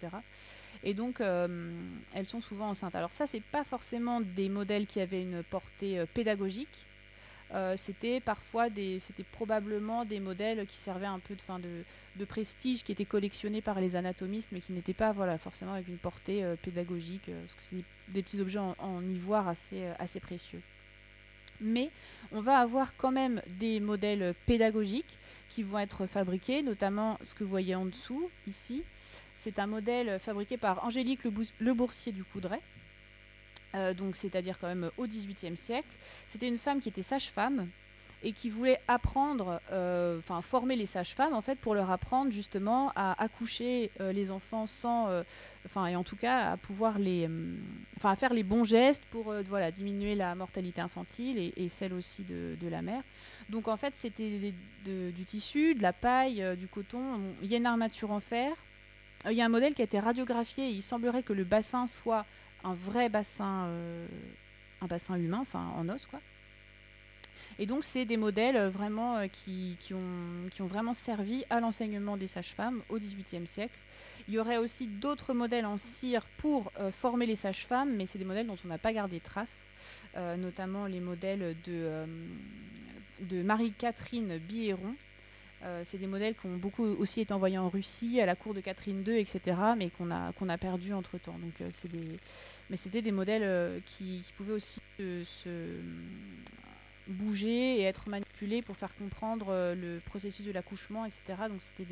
Et donc elles sont souvent enceintes. Alors ça, c'est pas forcément des modèles qui avaient une portée pédagogique. C'était probablement des modèles qui servaient un peu de prestige, qui étaient collectionnés par les anatomistes, mais qui n'étaient pas forcément avec une portée pédagogique, parce que c'est des petits objets en ivoire assez précieux. Mais on va avoir quand même des modèles pédagogiques qui vont être fabriqués, notamment ce que vous voyez en dessous, ici. C'est un modèle fabriqué par Angélique Le Boursier du Coudray. Donc c'est-à-dire quand même au XVIIIe siècle. C'était une femme qui était sage-femme et qui voulait former les sages-femmes en fait, pour leur apprendre justement à accoucher les enfants et en tout cas à pouvoir à faire les bons gestes pour diminuer la mortalité infantile et celle aussi de la mère. Donc en fait c'était du tissu, de la paille, du coton. Il y a une armature en fer. Il y a un modèle qui a été radiographié et il semblerait que le bassin soit un vrai bassin, un bassin humain, en os, quoi. Et donc, c'est des modèles vraiment qui ont vraiment servi à l'enseignement des sages-femmes au XVIIIe siècle. Il y aurait aussi d'autres modèles en cire pour former les sages-femmes, mais c'est des modèles dont on n'a pas gardé trace, notamment les modèles de Marie-Catherine Bihéron. C'est des modèles qui ont beaucoup aussi été envoyés en Russie, à la cour de Catherine II, etc., mais qu'on a perdu entre-temps. Donc, c'était des modèles qui pouvaient aussi se bouger et être manipulés pour faire comprendre le processus de l'accouchement, etc. Donc, c'était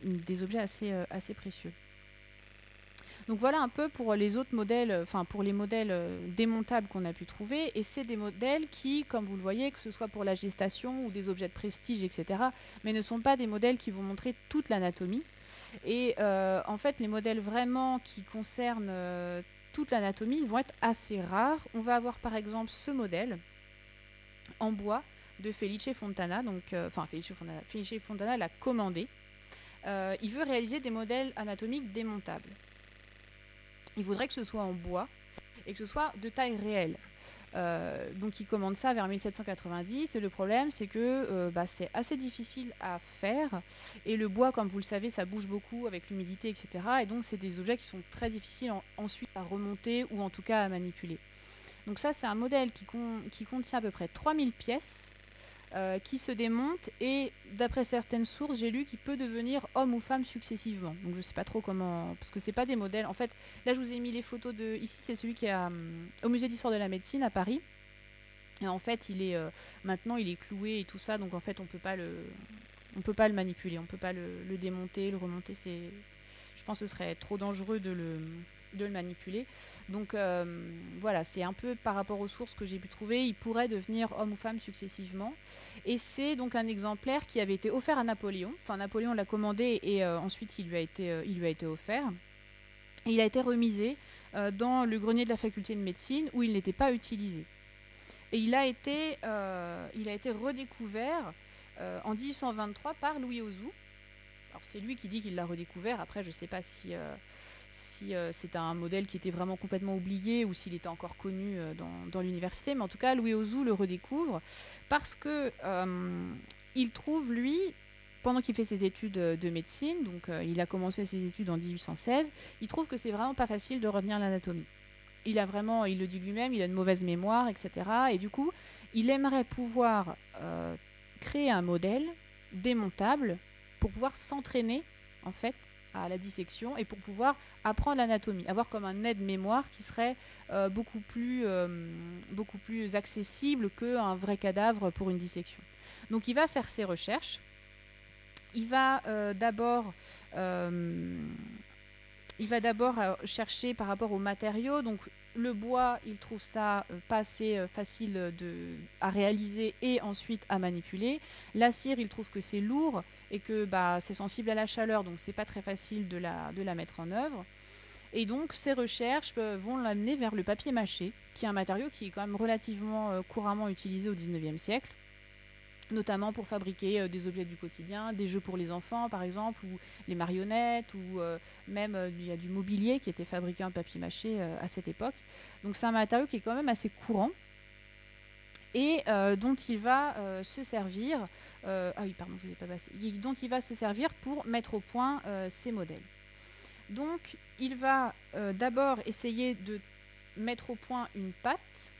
des objets assez précieux. Donc voilà un peu pour les autres modèles, pour les modèles démontables qu'on a pu trouver. Et c'est des modèles qui, comme vous le voyez, que ce soit pour la gestation ou des objets de prestige, etc., mais ne sont pas des modèles qui vont montrer toute l'anatomie. Et en fait, les modèles vraiment qui concernent toute l'anatomie vont être assez rares. On va avoir par exemple ce modèle en bois de Felice Fontana. Felice Fontana l'a commandé. Il veut réaliser des modèles anatomiques démontables. Il voudrait que ce soit en bois. et que ce soit de taille réelle. Donc il commande ça vers 1790 et le problème c'est que c'est assez difficile à faire et le bois, comme vous le savez, ça bouge beaucoup avec l'humidité, etc. Et donc c'est des objets qui sont très difficiles ensuite à remonter ou en tout cas à manipuler. Donc ça, c'est un modèle qui contient à peu près 3000 pièces, qui se démonte et d'après certaines sources, j'ai lu qu'il peut devenir homme ou femme successivement. Donc je ne sais pas trop comment, parce que c'est pas des modèles. En fait, là je vous ai mis les photos de. Ici, c'est celui qui est au musée d'histoire de la médecine à Paris. Et en fait, maintenant il est cloué et tout ça, donc en fait on peut pas le manipuler, on peut pas le démonter, le remonter. Je pense que ce serait trop dangereux de le manipuler. Donc voilà, c'est un peu par rapport aux sources que j'ai pu trouver, il pourrait devenir homme ou femme successivement. Et c'est donc un exemplaire qui avait été offert à Napoléon. Enfin, Napoléon l'a commandé et ensuite il lui a été offert. Et il a été remisé dans le grenier de la faculté de médecine où il n'était pas utilisé. Et il a été redécouvert en 1823 par Louis Auzout. Alors c'est lui qui dit qu'il l'a redécouvert. Après, je ne sais pas si c'était un modèle qui était vraiment complètement oublié ou s'il était encore connu dans l'université. Mais en tout cas, Louis Auzout le redécouvre parce que il trouve, lui, pendant qu'il fait ses études de médecine, donc il a commencé ses études en 1816, il trouve que c'est vraiment pas facile de retenir l'anatomie. Il le dit lui-même, il a une mauvaise mémoire, etc. Et du coup, il aimerait pouvoir créer un modèle démontable pour pouvoir s'entraîner, en fait, à la dissection et pour pouvoir apprendre l'anatomie, avoir comme un aide-mémoire qui serait beaucoup plus accessible qu'un vrai cadavre pour une dissection. Donc il va faire ses recherches. Il va d'abord chercher par rapport aux matériaux. Donc le bois, il trouve ça pas assez facile à réaliser et ensuite à manipuler. La cire, il trouve que c'est lourd et que c'est sensible à la chaleur, donc c'est pas très facile de la mettre en œuvre. Et donc ces recherches vont l'amener vers le papier mâché, qui est un matériau qui est quand même relativement couramment utilisé au XIXe siècle, notamment pour fabriquer des objets du quotidien, des jeux pour les enfants par exemple, ou les marionnettes, ou même il y a du mobilier qui était fabriqué en papier mâché à cette époque. Donc c'est un matériau qui est quand même assez courant et dont il va se servir. Je l'ai pas passé. Dont il va se servir pour mettre au point ces modèles. Donc il va d'abord essayer de mettre au point une pâte.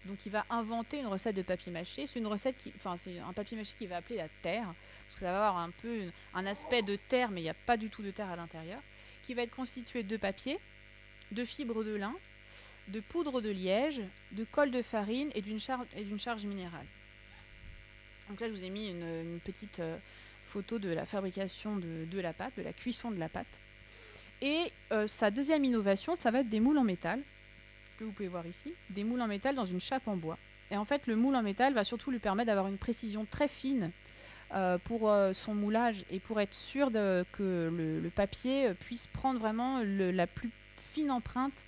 Donc il va inventer une recette de papier mâché. C'est un papier mâché qu'il va appeler la terre, parce que ça va avoir un peu un aspect de terre, mais il n'y a pas du tout de terre à l'intérieur, qui va être constitué de papier, de fibres de lin, de poudre de liège, de colle de farine et d'une charge minérale. Donc là, je vous ai mis une petite photo de la fabrication de la pâte, de la cuisson de la pâte. Et sa deuxième innovation, ça va être des moules en métal, que vous pouvez voir ici, des moules en métal dans une chape en bois. Et en fait, le moule en métal va surtout lui permettre d'avoir une précision très fine pour son moulage et pour être sûr que le papier puisse prendre vraiment la plus fine empreinte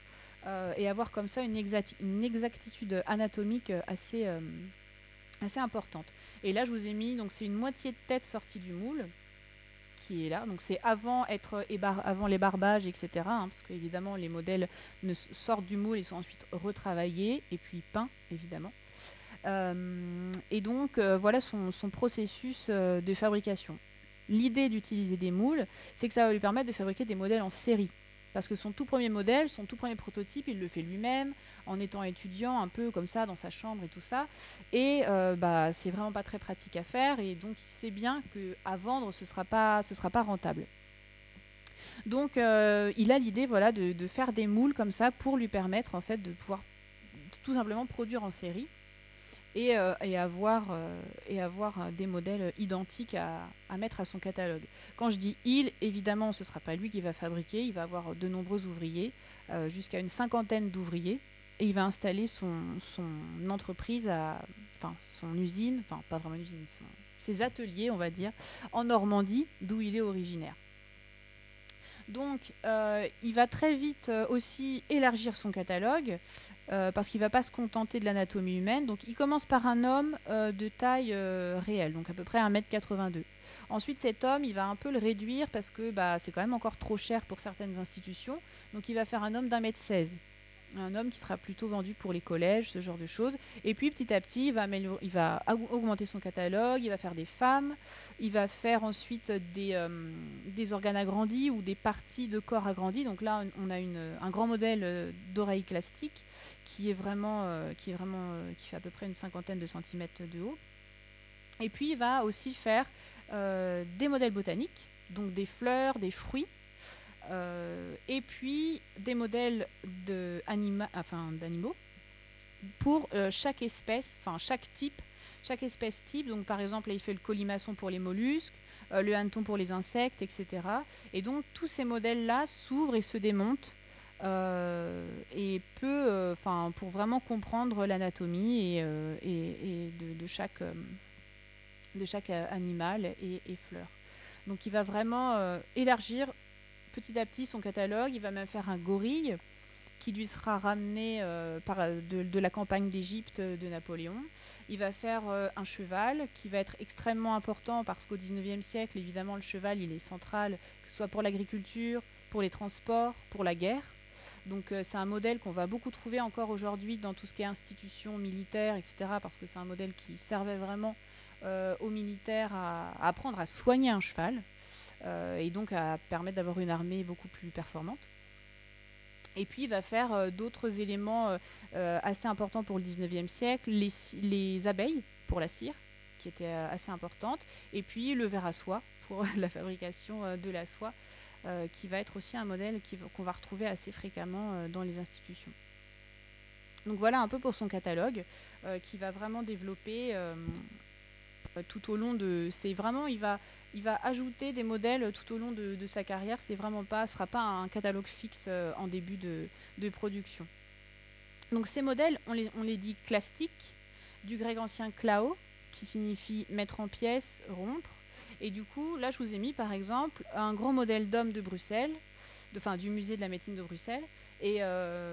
et avoir comme ça une exactitude anatomique assez importante. Et là, je vous ai mis, donc c'est une moitié de tête sortie du moule qui est là. Donc c'est avant les barbages, etc. Parce qu'évidemment, les modèles sortent du moule et sont ensuite retravaillés et puis peints, évidemment. Et donc, voilà son processus de fabrication. L'idée d'utiliser des moules, c'est que ça va lui permettre de fabriquer des modèles en série. Parce que son tout premier modèle, son tout premier prototype, il le fait lui-même, en étant étudiant, un peu comme ça, dans sa chambre et tout ça. Et c'est vraiment pas très pratique à faire. Et donc, il sait bien qu'à vendre, ce sera pas rentable. Donc, il a l'idée de faire des moules comme ça pour lui permettre, en fait, de pouvoir tout simplement produire en série. Et avoir des modèles identiques à mettre à son catalogue. Quand je dis il, évidemment, ce ne sera pas lui qui va fabriquer, il va avoir de nombreux ouvriers, jusqu'à une 50aine d'ouvriers, et il va installer son entreprise, son usine, enfin pas vraiment une usine, ses ateliers, on va dire, en Normandie, d'où il est originaire. Donc, il va très vite aussi élargir son catalogue, parce qu'il ne va pas se contenter de l'anatomie humaine. Donc, il commence par un homme de taille réelle, donc à peu près 1m82. Ensuite, cet homme, il va un peu le réduire parce que c'est quand même encore trop cher pour certaines institutions. Donc, il va faire un homme d'1m16. un homme qui sera plutôt vendu pour les collèges, ce genre de choses. Et puis petit à petit, il va augmenter son catalogue, il va faire des femmes, il va faire ensuite des organes agrandis ou des parties de corps agrandis. Donc là, on a un grand modèle d'oreille plastique qui fait à peu près une cinquantaine de centimètres de haut. Et puis il va aussi faire des modèles botaniques, donc des fleurs, des fruits. Et puis des modèles d'animaux pour chaque espèce, enfin chaque espèce type. Donc par exemple, là, il fait le colimaçon pour les mollusques, le hanneton pour les insectes, etc. Et donc tous ces modèles-là s'ouvrent et se démontent et pour vraiment comprendre l'anatomie et de chaque animal et fleur. Donc il va vraiment élargir petit à petit son catalogue. Il va même faire un gorille qui lui sera ramené de la campagne d'Égypte de Napoléon. Il va faire un cheval qui va être extrêmement important parce qu'au XIXe siècle, évidemment, le cheval il est central, que ce soit pour l'agriculture, pour les transports, pour la guerre. Donc c'est un modèle qu'on va beaucoup trouver encore aujourd'hui dans tout ce qui est institutions militaires, etc. Parce que c'est un modèle qui servait vraiment aux militaires à apprendre à soigner un cheval. Et donc à permettre d'avoir une armée beaucoup plus performante. Et puis il va faire d'autres éléments assez importants pour le 19e siècle, les abeilles pour la cire, qui était assez importante, et puis le ver à soie pour la fabrication de la soie, qui va être aussi un modèle qu'on va retrouver assez fréquemment dans les institutions. Donc voilà un peu pour son catalogue, qui va vraiment développer tout au long de... Il va ajouter des modèles tout au long de sa carrière. Ce ne sera pas un catalogue fixe en début de production. Donc ces modèles, on les dit clastiques, du grec ancien klao, qui signifie mettre en pièces, rompre. Et du coup, là, je vous ai mis par exemple un grand modèle d'homme de Bruxelles, du musée de la médecine de Bruxelles. Et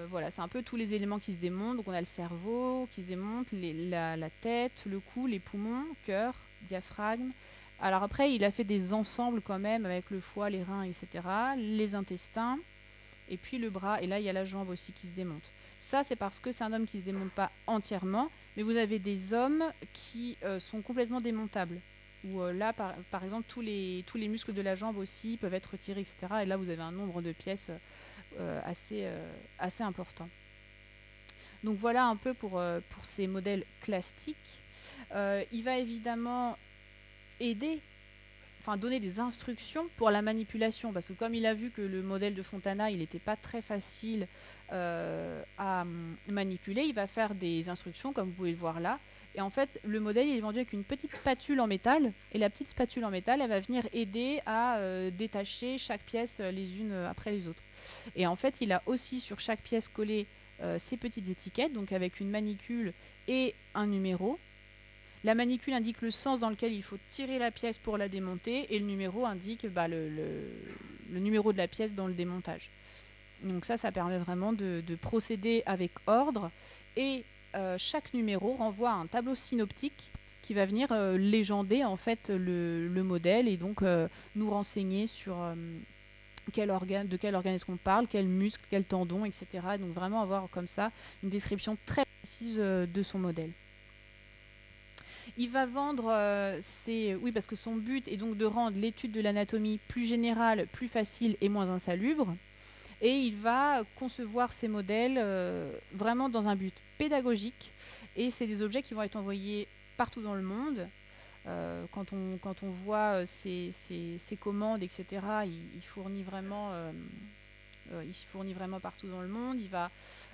voilà, c'est un peu tous les éléments qui se démontent. Donc on a le cerveau qui se démonte, la tête, le cou, les poumons, cœur, diaphragme. Alors après, il a fait des ensembles quand même avec le foie, les reins, etc. Les intestins, et puis le bras. Et là, il y a la jambe aussi qui se démonte. Ça, c'est parce que c'est un homme qui ne se démonte pas entièrement. Mais vous avez des hommes qui sont complètement démontables. Où là, par exemple, tous les muscles de la jambe aussi peuvent être retirés, etc. Et là, vous avez un nombre de pièces assez important. Donc voilà un peu pour ces modèles classiques. Il va évidemment donner des instructions pour la manipulation, parce que comme il a vu que le modèle de Fontana, il n'était pas très facile à manipuler, il va faire des instructions, comme vous pouvez le voir là. Et en fait, le modèle, il est vendu avec une petite spatule en métal, et la petite spatule en métal, elle va venir aider à détacher chaque pièce les unes après les autres. Et en fait, il a aussi sur chaque pièce collé ces petites étiquettes, donc avec une manicule et un numéro. La manicule indique le sens dans lequel il faut tirer la pièce pour la démonter, et le numéro indique le numéro de la pièce dans le démontage. Donc ça permet vraiment de procéder avec ordre, et chaque numéro renvoie à un tableau synoptique qui va venir légender en fait le modèle, et donc nous renseigner sur de quel organe est-ce qu'on parle, quel muscle, quel tendon, etc. Et donc vraiment avoir comme ça une description très précise de son modèle. Il va vendre oui, parce que son but est donc de rendre l'étude de l'anatomie plus générale, plus facile et moins insalubre. Et il va concevoir ces modèles vraiment dans un but pédagogique. Et c'est des objets qui vont être envoyés partout dans le monde. Quand on voit ses commandes, etc., il fournit vraiment partout dans le monde. Il va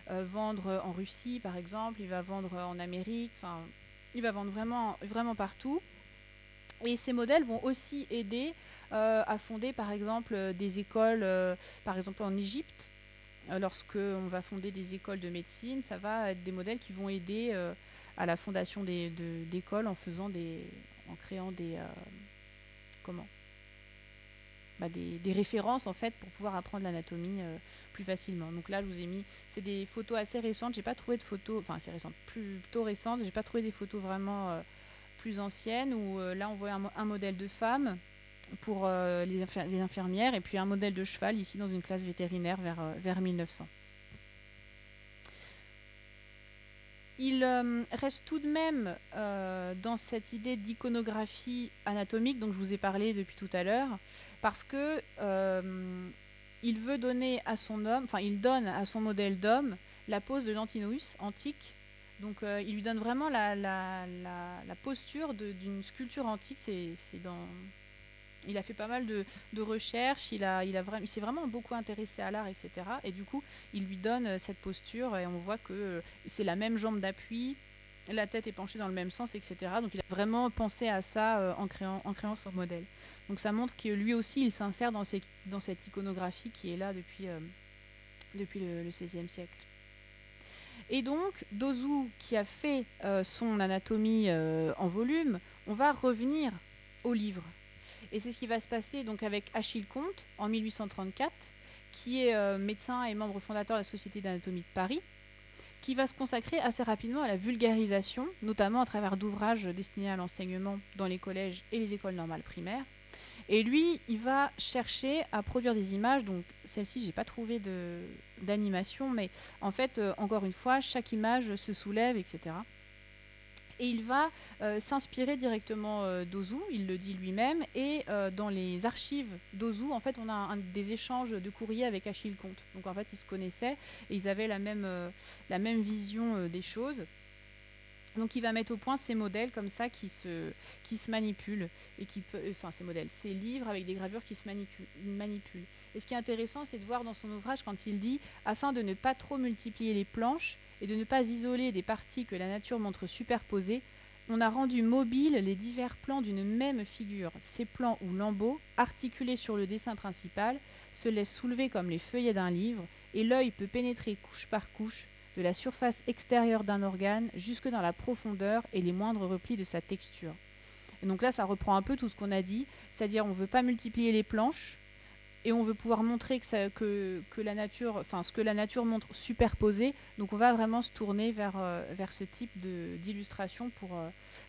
vendre en Russie, par exemple. Il va vendre en Amérique. Enfin, il va vendre vraiment, vraiment partout. Et ces modèles vont aussi aider à fonder, par exemple, des écoles, par exemple en Égypte. Lorsqu'on va fonder des écoles de médecine, ça va être des modèles qui vont aider à la fondation d'écoles en créant des références en fait pour pouvoir apprendre l'anatomie plus facilement. Donc là, je vous ai mis, c'est des photos assez récentes. J'ai pas trouvé de photos, enfin assez récentes, plutôt récentes. J'ai pas trouvé des photos vraiment plus anciennes où là on voit un modèle de femme pour les infirmières, et puis un modèle de cheval ici dans une classe vétérinaire vers 1900. il reste tout de même dans cette idée d'iconographie anatomique dont je vous ai parlé depuis tout à l'heure, parce que il veut donner à son homme, enfin il donne à son modèle d'homme la pose de l'Antinous antique. Donc il lui donne vraiment la posture d'une sculpture antique. Il a fait pas mal de recherches, il s'est vraiment beaucoup intéressé à l'art, etc. Et du coup, il lui donne cette posture et on voit que c'est la même jambe d'appui, la tête est penchée dans le même sens, etc. Donc il a vraiment pensé à ça en créant son modèle. Donc ça montre que lui aussi, il s'insère dans cette iconographie qui est là depuis le XVIe siècle. Et donc, Dozu, qui a fait son anatomie en volume, on va revenir au livre. Et c'est ce qui va se passer donc avec Achille Comte en 1834, qui est médecin et membre fondateur de la Société d'anatomie de Paris, qui va se consacrer assez rapidement à la vulgarisation, notamment à travers d'ouvrages destinés à l'enseignement dans les collèges et les écoles normales primaires. Et lui, il va chercher à produire des images. Donc celle-ci, j'ai pas trouvé d'animation, mais en fait, encore une fois, chaque image se soulève, etc. Et il va s'inspirer directement d'Ozu, il le dit lui-même, et dans les archives d'Ozu, en fait, on a des échanges de courriers avec Achille Comte. Donc en fait, ils se connaissaient et ils avaient la même vision des choses. Donc il va mettre au point ces modèles comme ça qui se manipulent et ces modèles, ces livres avec des gravures qui se manipulent. Et ce qui est intéressant, c'est de voir dans son ouvrage quand il dit « Afin de ne pas trop multiplier les planches et de ne pas isoler des parties que la nature montre superposées, on a rendu mobiles les divers plans d'une même figure. Ces plans ou lambeaux, articulés sur le dessin principal, se laissent soulever comme les feuillets d'un livre et l'œil peut pénétrer couche par couche de la surface extérieure d'un organe jusque dans la profondeur et les moindres replis de sa texture. » Et donc là, ça reprend un peu tout ce qu'on a dit, c'est-à-dire on ne veut pas multiplier les planches et on veut pouvoir montrer que la nature, enfin ce que la nature montre superposé. Donc on va vraiment se tourner vers ce type d'illustration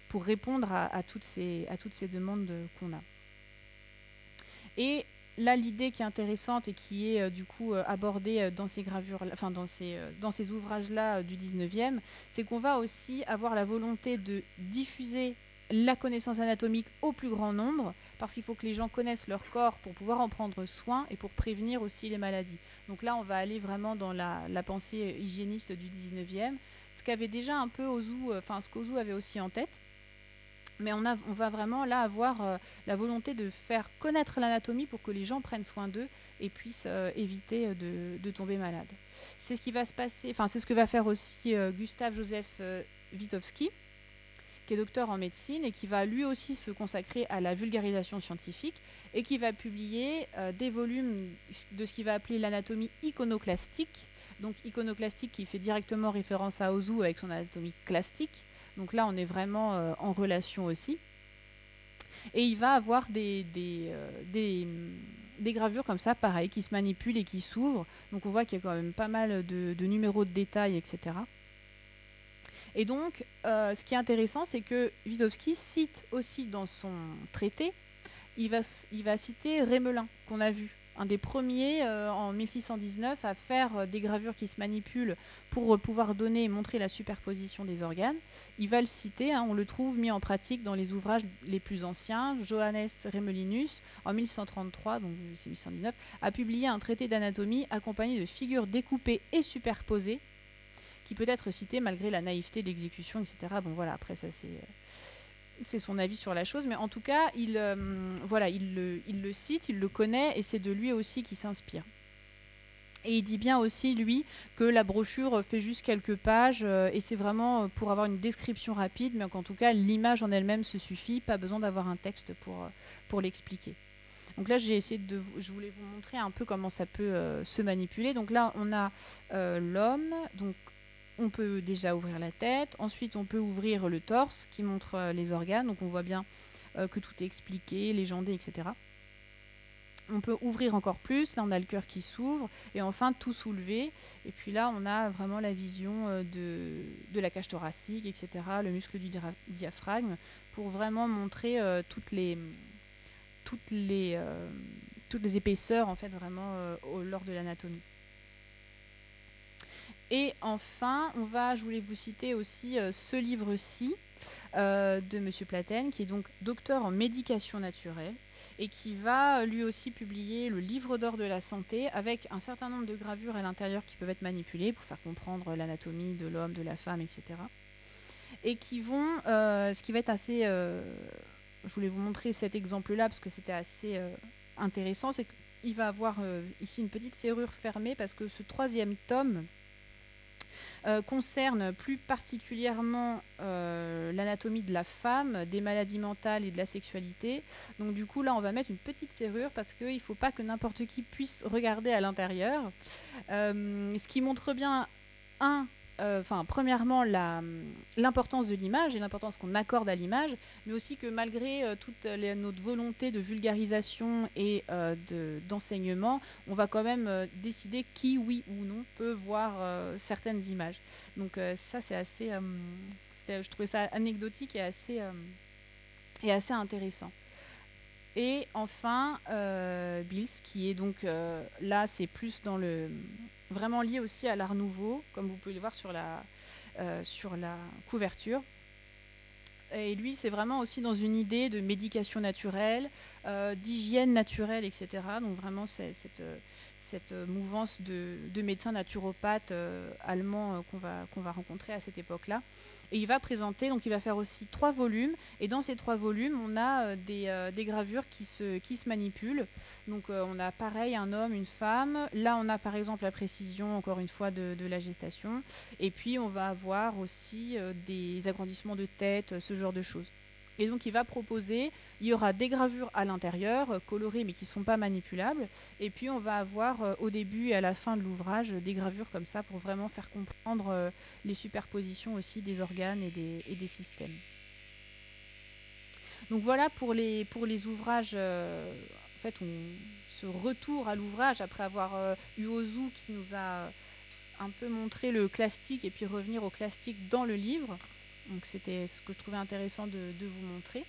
pour répondre à toutes ces demandes qu'on a. Et là, l'idée qui est intéressante et qui est du coup abordée dans ces gravures, enfin dans ces ouvrages-là du 19e, c'est qu'on va aussi avoir la volonté de diffuser la connaissance anatomique au plus grand nombre, parce qu'il faut que les gens connaissent leur corps pour pouvoir en prendre soin et pour prévenir aussi les maladies. Donc là, on va aller vraiment dans la pensée hygiéniste du 19e, ce qu'avait déjà un peu Ozu, enfin ce qu'Ozu avait aussi en tête. Mais on va vraiment là avoir la volonté de faire connaître l'anatomie pour que les gens prennent soin d'eux et puissent éviter de tomber malade. C'est ce qui va se passer, enfin c'est ce que va faire aussi Gustave Joseph Witkowski, qui est docteur en médecine et qui va lui aussi se consacrer à la vulgarisation scientifique et qui va publier des volumes de ce qu'il va appeler l'anatomie iconoclastique. Donc iconoclastique qui fait directement référence à Ozu avec son anatomie clastique. Donc là, on est vraiment en relation aussi. Et il va avoir des gravures comme ça, pareil, qui se manipulent et qui s'ouvrent. Donc on voit qu'il y a quand même pas mal de numéros de détails, etc. Et donc, ce qui est intéressant, c'est que Witkowski cite aussi dans son traité, il va citer Rémelin, qu'on a vu. Un des premiers en 1619 à faire des gravures qui se manipulent pour pouvoir donner et montrer la superposition des organes. Il va le citer, on le trouve mis en pratique dans les ouvrages les plus anciens. Johannes Remelinus, en 1133, donc c'est 1119, a publié un traité d'anatomie accompagné de figures découpées et superposées, qui peut être cité malgré la naïveté de l'exécution, etc. Bon voilà, après ça c'est son avis sur la chose, mais en tout cas, il le cite, il le connaît, et c'est de lui aussi qu'il s'inspire. Et il dit bien aussi, lui, que la brochure fait juste quelques pages, et c'est vraiment pour avoir une description rapide, mais qu'en tout cas, l'image en elle-même se suffit, pas besoin d'avoir un texte pour l'expliquer. Donc là, je voulais vous montrer un peu comment ça peut se manipuler. Donc là, on a l'homme, donc on peut déjà ouvrir la tête, ensuite on peut ouvrir le torse qui montre les organes, donc on voit bien que tout est expliqué, légendé, etc. On peut ouvrir encore plus, là on a le cœur qui s'ouvre, et enfin tout soulever, et puis là on a vraiment la vision de la cage thoracique, etc., le muscle du diaphragme, pour vraiment montrer toutes les épaisseurs en fait vraiment lors de l'anatomie. Et enfin, je voulais vous citer aussi ce livre-ci de Monsieur Platène, qui est donc docteur en médication naturelle et qui va lui aussi publier le livre d'or de la santé avec un certain nombre de gravures à l'intérieur qui peuvent être manipulées pour faire comprendre l'anatomie de l'homme, de la femme, etc. Et qui vont, ce qui va être assez... je voulais vous montrer cet exemple-là parce que c'était assez intéressant, c'est qu'il va avoir ici une petite serrure fermée parce que ce 3e tome concerne plus particulièrement l'anatomie de la femme, des maladies mentales et de la sexualité. Donc du coup là on va mettre une petite serrure parce qu'il ne faut pas que n'importe qui puisse regarder à l'intérieur. Ce qui montre bien premièrement l'importance de l'image et l'importance qu'on accorde à l'image, mais aussi que malgré toute notre volonté de vulgarisation et d'enseignement, on va quand même décider qui, oui ou non, peut voir certaines images. Donc ça, c'est assez... je trouvais ça anecdotique et assez intéressant. Et enfin, Bills, qui est donc là, c'est plus dans le... vraiment lié aussi à l'Art Nouveau, comme vous pouvez le voir sur la couverture. Et lui, c'est vraiment aussi dans une idée de médication naturelle, d'hygiène naturelle, etc. Donc vraiment, c'est cette mouvance de médecins naturopathes allemands qu'on va rencontrer à cette époque-là. Et il va présenter, donc il va faire aussi 3 volumes. Et dans ces 3 volumes, on a des gravures qui se manipulent. Donc on a pareil un homme, une femme. Là, on a par exemple la précision, encore une fois, de la gestation. Et puis, on va avoir aussi des agrandissements de tête, ce genre de choses. Et donc, il va proposer, il y aura des gravures à l'intérieur, colorées, mais qui ne sont pas manipulables. Et puis, on va avoir au début et à la fin de l'ouvrage des gravures comme ça pour vraiment faire comprendre les superpositions aussi des organes et des systèmes. Donc voilà pour les ouvrages. En fait, ce retour à l'ouvrage après avoir eu Ozu qui nous a un peu montré le classique et puis revenir au classique dans le livre. Donc c'était ce que je trouvais intéressant de vous montrer.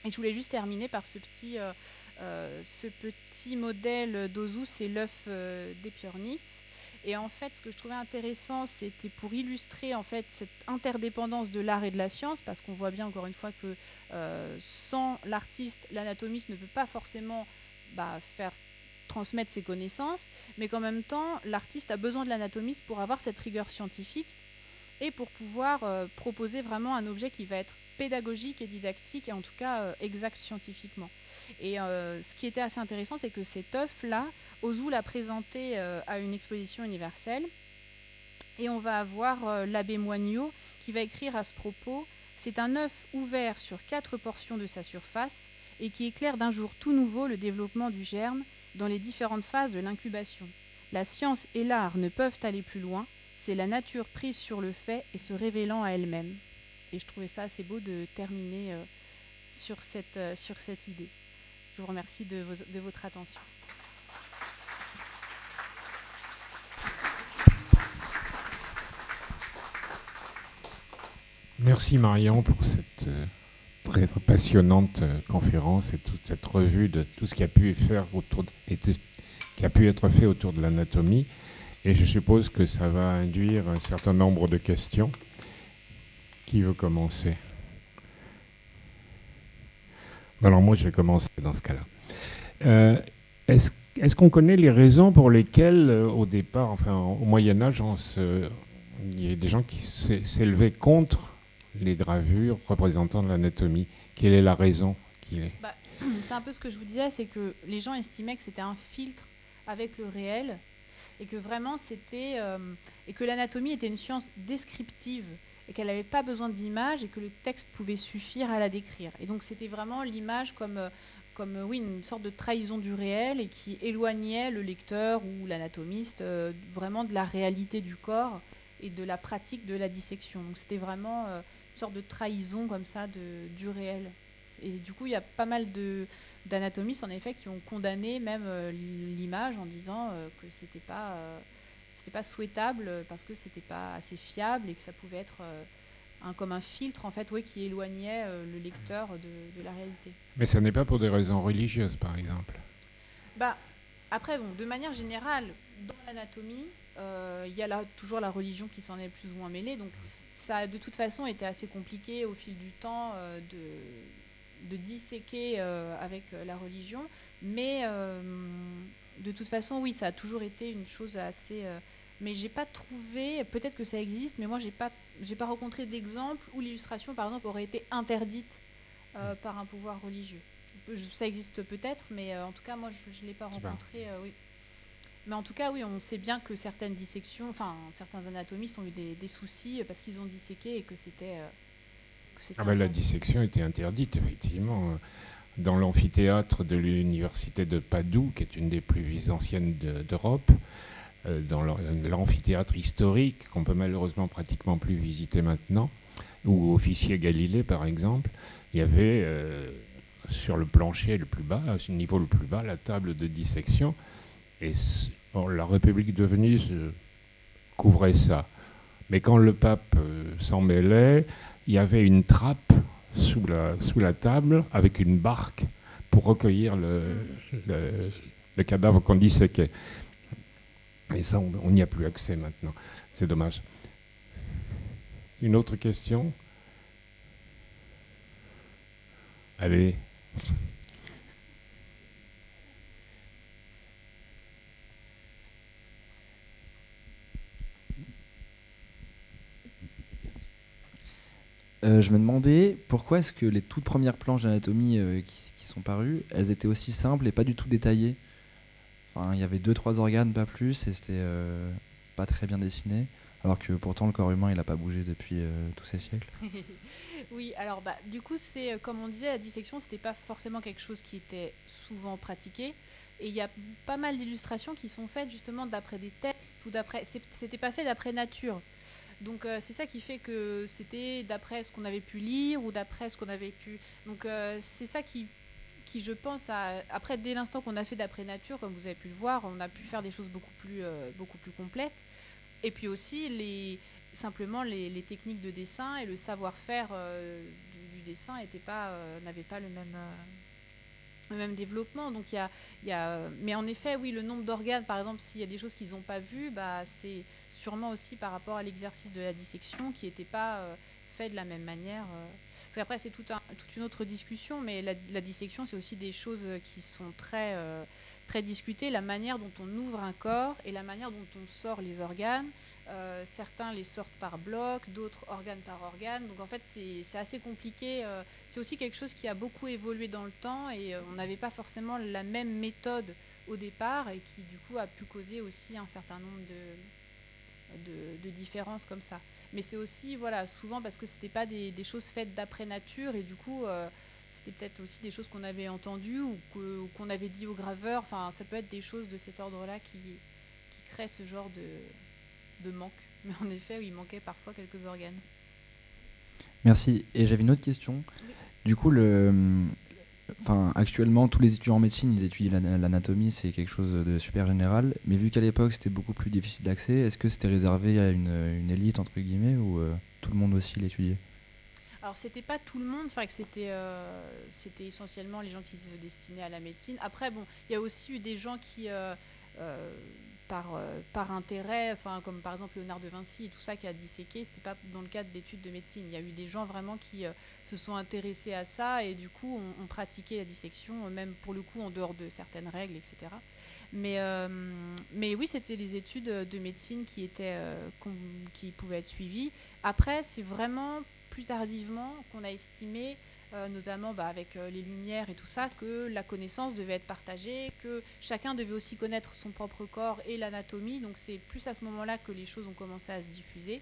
Et je voulais juste terminer par ce petit modèle d'Ozu, c'est l'œuf d'Epiornis. Et en fait, ce que je trouvais intéressant, c'était pour illustrer en fait cette interdépendance de l'art et de la science, parce qu'on voit bien encore une fois que sans l'artiste, l'anatomiste ne peut pas forcément faire transmettre ses connaissances, mais qu'en même temps, l'artiste a besoin de l'anatomiste pour avoir cette rigueur scientifique et pour pouvoir proposer vraiment un objet qui va être pédagogique et didactique et en tout cas exact scientifiquement. Et ce qui était assez intéressant, c'est que cet œuf-là, Ozu l'a présenté à une exposition universelle et on va avoir l'abbé Moignot qui va écrire à ce propos « C'est un œuf ouvert sur 4 portions de sa surface et qui éclaire d'un jour tout nouveau le développement du germe dans les différentes phases de l'incubation. La science et l'art ne peuvent aller plus loin, c'est la nature prise sur le fait et se révélant à elle-même. » Et je trouvais ça assez beau de terminer sur cette idée. Je vous remercie de votre attention. Merci Marion pour cette très passionnante conférence et toute cette revue de tout ce qui a pu être fait autour de l'anatomie. Et je suppose que ça va induire un certain nombre de questions. Qui veut commencer ? Alors moi, je vais commencer dans ce cas-là. Est-ce qu'on connaît les raisons pour lesquelles, au départ, enfin au Moyen-Âge, il y a des gens qui s'élevaient contre les gravures représentant l'anatomie? Quelle est la raison c'est un peu ce que je vous disais, c'est que les gens estimaient que c'était un filtre avec le réel et que vraiment c'était et que l'anatomie était une science descriptive et qu'elle n'avait pas besoin d'images et que le texte pouvait suffire à la décrire. Et donc c'était vraiment l'image comme une sorte de trahison du réel et qui éloignait le lecteur ou l'anatomiste vraiment de la réalité du corps et de la pratique de la dissection. Donc c'était vraiment une sorte de trahison comme ça du réel. Et du coup, il y a pas mal d'anatomistes, en effet, qui ont condamné même l'image en disant que c'était pas souhaitable parce que c'était pas assez fiable et que ça pouvait être comme un filtre, en fait, qui éloignait le lecteur de la réalité. Mais ça n'est pas pour des raisons religieuses, par exemple. Après, de manière générale, dans l'anatomie, il y a toujours la religion qui s'en est plus ou moins mêlée. Donc ça a de toute façon été assez compliqué au fil du temps de disséquer avec la religion. Mais de toute façon, oui, ça a toujours été une chose assez... mais j'ai pas trouvé, peut-être que ça existe, mais moi j'ai pas rencontré d'exemple où l'illustration, par exemple, aurait été interdite par un pouvoir religieux. Ça existe peut-être, mais en tout cas, moi, je ne l'ai pas rencontré. Oui. Mais en tout cas, oui, on sait bien que certaines dissections, enfin, certains anatomistes ont eu des soucis parce qu'ils ont disséqué et que c'était la dissection était interdite, effectivement. Dans l'amphithéâtre de l'université de Padoue, qui est une des plus anciennes d'Europe, dans l'amphithéâtre historique, qu'on peut malheureusement pratiquement plus visiter maintenant, ou Officier Galilée, par exemple, il y avait sur le plancher le plus bas, au niveau le plus bas, la table de dissection. Et la République de Venise couvrait ça. Mais quand le pape s'en mêlait, il y avait une trappe sous la table avec une barque pour recueillir le cadavre qu'on disséquait. Et ça, on n'y a plus accès maintenant. C'est dommage. Une autre question ? Allez. Je me demandais pourquoi est-ce que les toutes premières planches d'anatomie qui sont parues, elles étaient aussi simples et pas du tout détaillées. Enfin, il y avait 2-3 organes, pas plus, et c'était pas très bien dessiné, alors que pourtant le corps humain il n'a pas bougé depuis tous ces siècles. Oui, alors du coup, c'est comme on disait, la dissection, c'était pas forcément quelque chose qui était souvent pratiqué. Et il y a pas mal d'illustrations qui sont faites justement d'après des textes ou d'après. C'était pas fait d'après nature. Donc c'est ça qui fait que c'était d'après ce qu'on avait pu lire ou d'après ce qu'on avait pu... Donc c'est ça qui je pense, après, dès l'instant qu'on a fait d'après nature, comme vous avez pu le voir, on a pu faire des choses beaucoup plus complètes. Et puis aussi, simplement, les techniques de dessin et le savoir-faire du dessin n'avaient pas le même développement. Donc mais en effet, oui, le nombre d'organes, par exemple, s'il y a des choses qu'ils n'ont pas vues, c'est sûrement aussi par rapport à l'exercice de la dissection qui n'était pas fait de la même manière. Parce qu'après, c'est toute une autre discussion, mais la dissection, c'est aussi des choses qui sont très, très discutées, la manière dont on ouvre un corps et la manière dont on sort les organes. Certains les sortent par bloc, d'autres organe par organe. Donc en fait, c'est assez compliqué. C'est aussi quelque chose qui a beaucoup évolué dans le temps et on n'avait pas forcément la même méthode au départ et qui du coup a pu causer aussi un certain nombre de différences comme ça. Mais c'est aussi, voilà, souvent parce que c'était pas des choses faites d'après nature et du coup c'était peut-être aussi des choses qu'on avait entendues ou qu'on avait dit au graveur. Enfin, ça peut être des choses de cet ordre-là qui créent ce genre de manque. Mais en effet, il manquait parfois quelques organes. Merci. Et j'avais une autre question. Oui. Du coup, actuellement, tous les étudiants en médecine, ils étudient l'anatomie, c'est quelque chose de super général. Mais vu qu'à l'époque, c'était beaucoup plus difficile d'accès, est-ce que c'était réservé à une élite, entre guillemets, ou tout le monde aussi l'étudiait ? Alors, c'était pas tout le monde, c'était essentiellement les gens qui se destinaient à la médecine. Après, bon, il y a aussi eu des gens qui... par intérêt, comme par exemple Léonard de Vinci et tout ça qui a disséqué, c'était pas dans le cadre d'études de médecine. Il y a eu des gens vraiment qui se sont intéressés à ça et du coup ont pratiqué la dissection, même pour le coup en dehors de certaines règles, etc. Mais oui, c'était les études de médecine qui pouvaient être suivies. Après, c'est vraiment plus tardivement qu'on a estimé, notamment avec les Lumières et tout ça, que la connaissance devait être partagée, que chacun devait aussi connaître son propre corps et l'anatomie. Donc c'est plus à ce moment-là que les choses ont commencé à se diffuser,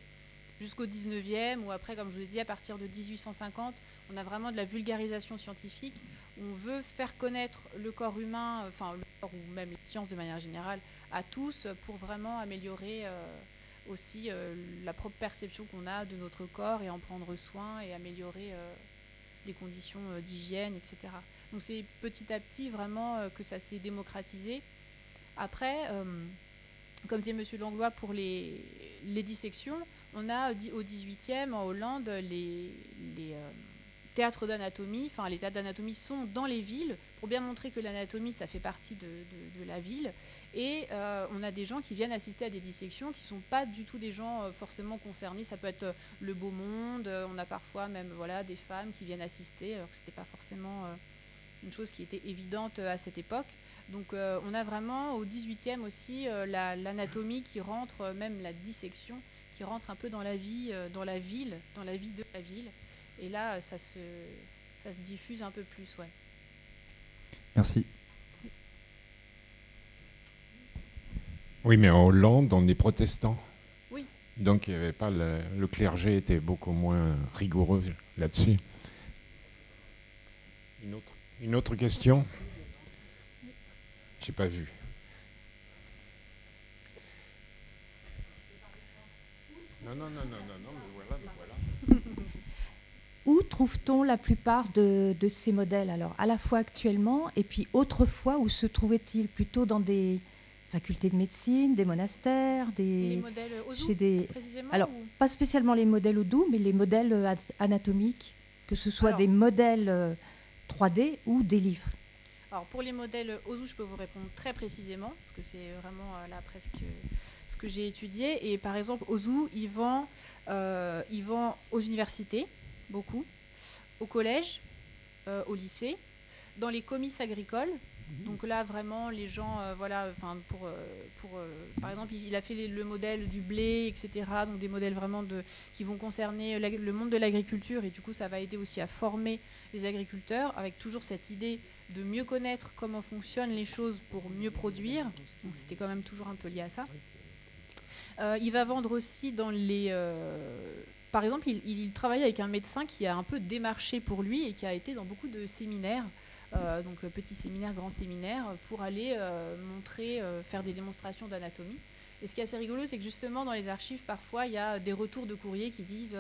jusqu'au 19e, ou après, comme je vous l'ai dit, à partir de 1850, on a vraiment de la vulgarisation scientifique. On veut faire connaître le corps humain, le corps ou même les sciences de manière générale, à tous, pour vraiment améliorer aussi la propre perception qu'on a de notre corps et en prendre soin et améliorer les conditions d'hygiène, etc. Donc c'est petit à petit vraiment que ça s'est démocratisé. Après, comme disait M. Langlois pour les dissections, on a au 18e en Hollande théâtres d'anatomie, enfin les théâtres d'anatomie sont dans les villes pour bien montrer que l'anatomie ça fait partie de la ville, et on a des gens qui viennent assister à des dissections qui ne sont pas du tout des gens forcément concernés. Ça peut être le beau monde, on a parfois même voilà, des femmes qui viennent assister alors que ce n'était pas forcément une chose qui était évidente à cette époque. Donc on a vraiment au 18e aussi l'anatomie qui rentre, même la dissection qui rentre un peu dans la vie, dans la vie de la ville. Et là, ça se diffuse un peu plus, ouais. Merci. Oui, mais en Hollande, on est protestant. Oui. Donc, il y avait pas le clergé était beaucoup moins rigoureux là-dessus. Une autre question? J'ai pas vu. Non, mais voilà. Où trouve-t-on la plupart de ces modèles, alors, à la fois actuellement et puis autrefois, où se trouvaient-ils? Plutôt dans des facultés de médecine, des monastères, Les modèles Ozu, chez des... précisément Alors, pas spécialement les modèles Odu, mais les modèles anatomiques, que ce soit des modèles 3D ou des livres. Alors, pour les modèles Ozu, je peux vous répondre très précisément, parce que c'est vraiment là presque ce que j'ai étudié. Et par exemple, Ozu, il vend aux universités, beaucoup, au collège, au lycée, dans les comices agricoles. Donc là, vraiment, les gens, voilà, enfin, par exemple, il a fait le modèle du blé, etc. Donc des modèles vraiment qui vont concerner le monde de l'agriculture, et du coup, ça va aider aussi à former les agriculteurs, avec toujours cette idée de mieux connaître comment fonctionnent les choses pour mieux produire. Donc c'était quand même toujours un peu lié à ça. Il va vendre aussi dans les... par exemple, il travaille avec un médecin qui a un peu démarché pour lui et qui a été dans beaucoup de séminaires, donc petits séminaires, grands séminaires, pour aller montrer, faire des démonstrations d'anatomie. Et ce qui est assez rigolo, c'est que justement dans les archives, parfois, il y a des retours de courrier qui disent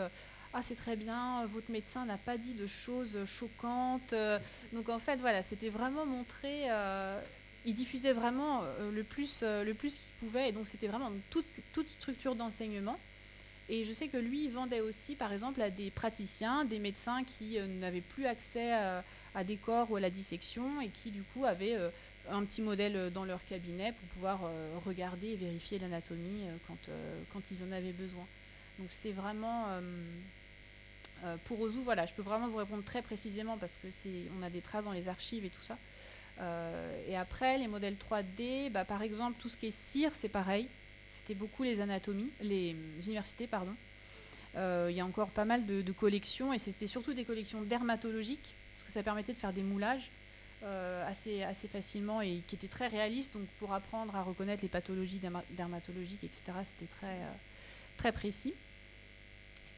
ah, c'est très bien, votre médecin n'a pas dit de choses choquantes. Donc en fait, voilà, c'était vraiment montré... il diffusait vraiment le plus qu'il pouvait, et donc c'était vraiment toute structure d'enseignement. Et je sais que lui, il vendait aussi, par exemple, à des praticiens, des médecins qui n'avaient plus accès à des corps ou à la dissection, et qui, du coup, avaient un petit modèle dans leur cabinet pour pouvoir regarder et vérifier l'anatomie quand ils en avaient besoin. Donc c'est vraiment... pour Ozu, voilà, je peux vraiment vous répondre très précisément parce que on a des traces dans les archives et tout ça. Et après, les modèles 3D, bah, par exemple, tout ce qui est cire, c'est pareil. C'était beaucoup les universités, pardon. Il y a encore pas mal de collections, et c'était surtout des collections dermatologiques, parce que ça permettait de faire des moulages assez facilement et qui étaient très réalistes. Donc pour apprendre à reconnaître les pathologies dermatologiques, etc., c'était très précis.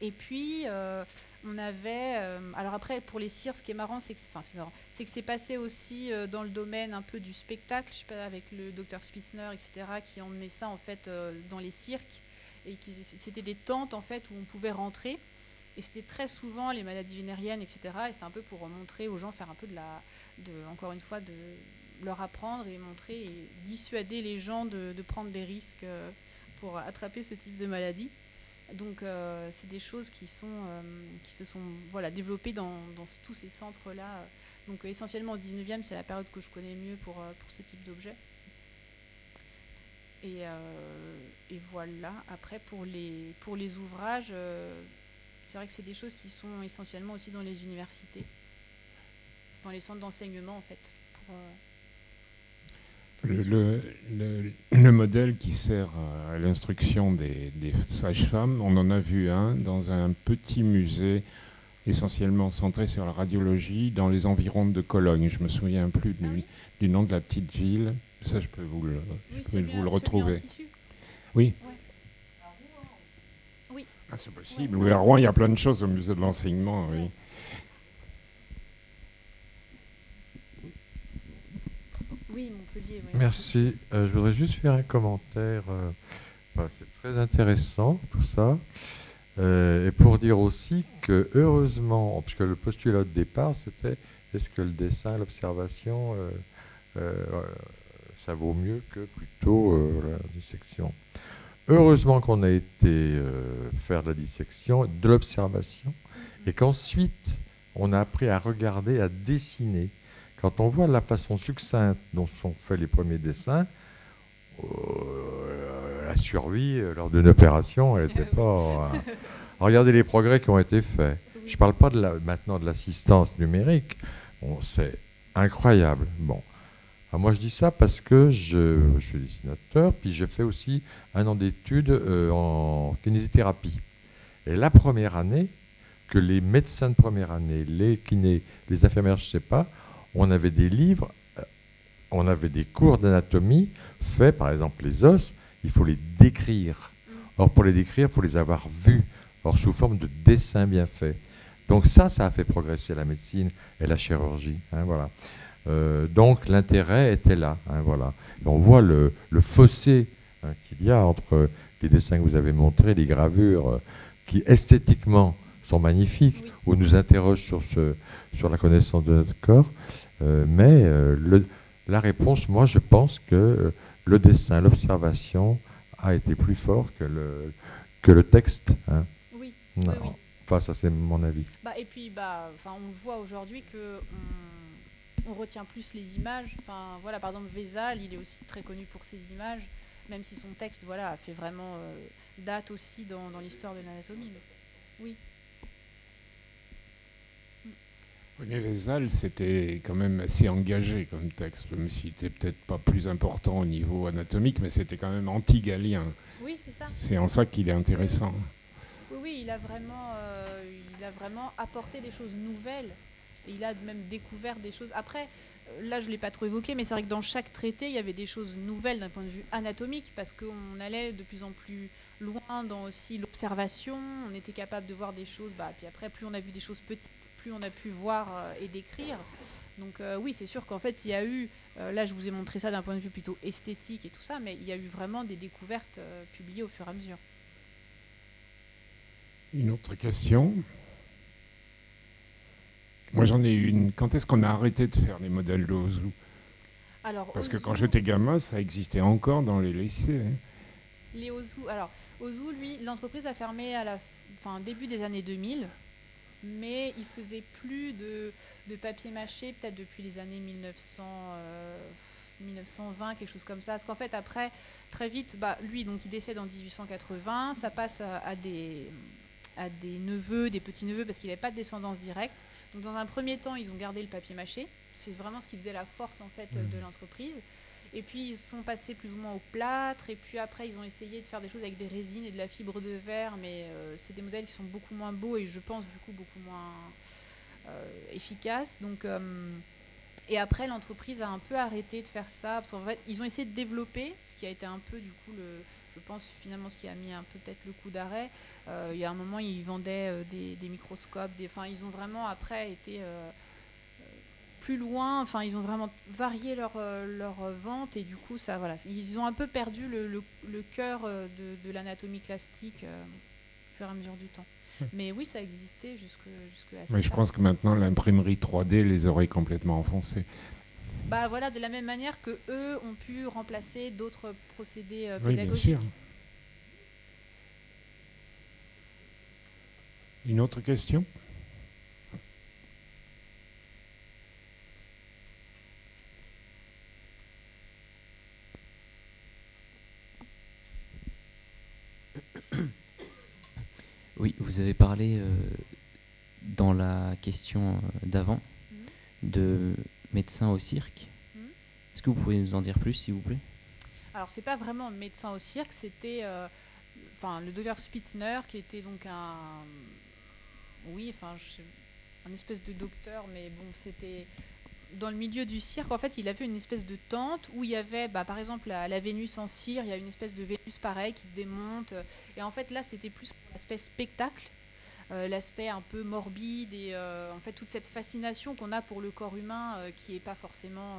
Et puis, on avait... alors après, pour les cires, ce qui est marrant, c'est que c'est passé aussi dans le domaine un peu du spectacle, je sais pas, avec le docteur Spitzner, etc., qui emmenait ça, en fait, dans les cirques. Et c'était des tentes, en fait, où on pouvait rentrer. Et c'était très souvent les maladies vénériennes, etc. Et c'était un peu pour montrer aux gens, faire un peu encore une fois, de leur apprendre et montrer et dissuader les gens de prendre des risques pour attraper ce type de maladie. Donc c'est des choses qui se sont voilà, développées dans tous ces centres-là. Donc essentiellement au 19e, c'est la période que je connais mieux pour ce type d'objet. Et voilà, après pour les ouvrages, c'est vrai que c'est des choses qui sont essentiellement aussi dans les universités, dans les centres d'enseignement en fait. Le modèle qui sert à l'instruction des sages-femmes, on en a vu un dans un petit musée essentiellement centré sur la radiologie dans les environs de Cologne. Je me souviens plus du nom de la petite ville. Ça, je peux vous le retrouver. Oui. Ouais. Oui. Ah, c'est possible. Ouais. À Rouen, il y a plein de choses au musée de l'enseignement. Oui. Oui, Montpellier. Oui. Merci. Je voudrais juste faire un commentaire. C'est très intéressant tout ça. Et pour dire aussi que heureusement, puisque le postulat de départ, c'était est-ce que le dessin, l'observation, ça vaut mieux que plutôt la dissection. Heureusement qu'on a été faire de la dissection, de l'observation, et qu'ensuite on a appris à regarder, à dessiner. Quand on voit la façon succincte dont sont faits les premiers dessins, la survie lors d'une opération, elle n'était pas... Regardez les progrès qui ont été faits. Je ne parle pas maintenant de l'assistance numérique. Bon, c'est incroyable. Bon. Alors moi, je dis ça parce que je suis dessinateur, puis j'ai fait aussi 1 an d'études en kinésithérapie. Et la première année, que les médecins de première année, les kinés, les infirmières, je ne sais pas, on avait des livres, on avait des cours d'anatomie faits, par exemple les os, il faut les décrire. Or, pour les décrire, il faut les avoir vus, or sous forme de dessins bien faits. Donc ça a fait progresser la médecine et la chirurgie. Hein, voilà. Donc l'intérêt était là. Hein, voilà. Et on voit le fossé qu'il y a entre les dessins que vous avez montrés, les gravures qui esthétiquement sont magnifiques, Oui. ou nous interrogent sur la connaissance de notre corps. Mais la réponse, moi je pense que le dessin, l'observation a été plus fort que le texte. Hein. Oui. Non. Oui, oui. Enfin, ça c'est mon avis. Et puis, on voit aujourd'hui que on retient plus les images. Enfin, voilà, par exemple, Vézal, il est aussi très connu pour ses images, même si son texte, voilà, a fait vraiment date aussi dans l'histoire de l'anatomie. Oui. Mais Vézal, c'était quand même assez engagé comme texte, même s'il n'était peut-être pas plus important au niveau anatomique, mais c'était quand même anti-galien. Oui, c'est ça. C'est en ça qu'il est intéressant. Oui, il a vraiment apporté des choses nouvelles. Et il a même découvert des choses. Après, là, je ne l'ai pas trop évoqué, mais c'est vrai que dans chaque traité, il y avait des choses nouvelles d'un point de vue anatomique, parce qu'on allait de plus en plus loin dans aussi l'observation. On était capable de voir des choses. Puis après, plus on a vu des choses petites, plus on a pu voir et décrire. Donc oui, c'est sûr qu'en fait, il y a eu... là, je vous ai montré ça d'un point de vue plutôt esthétique et tout ça, mais il y a eu vraiment des découvertes publiées au fur et à mesure. Une autre question. Moi, j'en ai une. Quand est-ce qu'on a arrêté de faire les modèles de Ozu ? Parce que quand j'étais gamin, ça existait encore dans les lycées. Hein. Les Ozu. Alors, Ozu, lui, l'entreprise a fermé à début des années 2000, mais il faisait plus de papier mâché, peut-être depuis les années 1920, quelque chose comme ça. Parce qu'en fait, après, très vite, lui, donc, il décède en 1880, ça passe à des neveux, des petits-neveux, parce qu'il n'avait pas de descendance directe. Donc dans un premier temps, ils ont gardé le papier mâché. C'est vraiment ce qui faisait la force en fait de l'entreprise. Et puis ils sont passés plus ou moins au plâtre. Et puis après, ils ont essayé de faire des choses avec des résines et de la fibre de verre. Mais c'est des modèles qui sont beaucoup moins beaux et je pense du coup beaucoup moins efficaces. Donc, et après, l'entreprise a un peu arrêté de faire ça. Parce qu'en fait, ils ont essayé de développer, ce qui a été un peu du coup je pense finalement ce qui a mis un peu peut-être le coup d'arrêt. Il y a un moment, ils vendaient des microscopes. Ils ont vraiment après été plus loin. Enfin, ils ont vraiment varié leur vente et du coup, ça, voilà, ils ont un peu perdu le cœur de l'anatomie classique au fur et à mesure du temps. Mais oui, ça existait jusqu'à Mais je pense que maintenant, l'imprimerie 3D les aurait complètement enfoncés. Voilà, de la même manière que eux ont pu remplacer d'autres procédés Oui, pédagogiques. bien sûr. Une autre question ? Oui, vous avez parlé dans la question d'avant de médecin au cirque. Est-ce que vous pouvez nous en dire plus, s'il vous plaît ? Alors, c'est pas vraiment médecin au cirque, c'était le docteur Spitzner, qui était donc un espèce de docteur, mais bon, c'était dans le milieu du cirque. En fait, il avait une espèce de tente où il y avait, par exemple, la Vénus en cire, il y a une espèce de Vénus pareil qui se démonte. Et en fait, là, c'était plus l'aspect spectacle. L'aspect un peu morbide et en fait toute cette fascination qu'on a pour le corps humain qui n'est pas forcément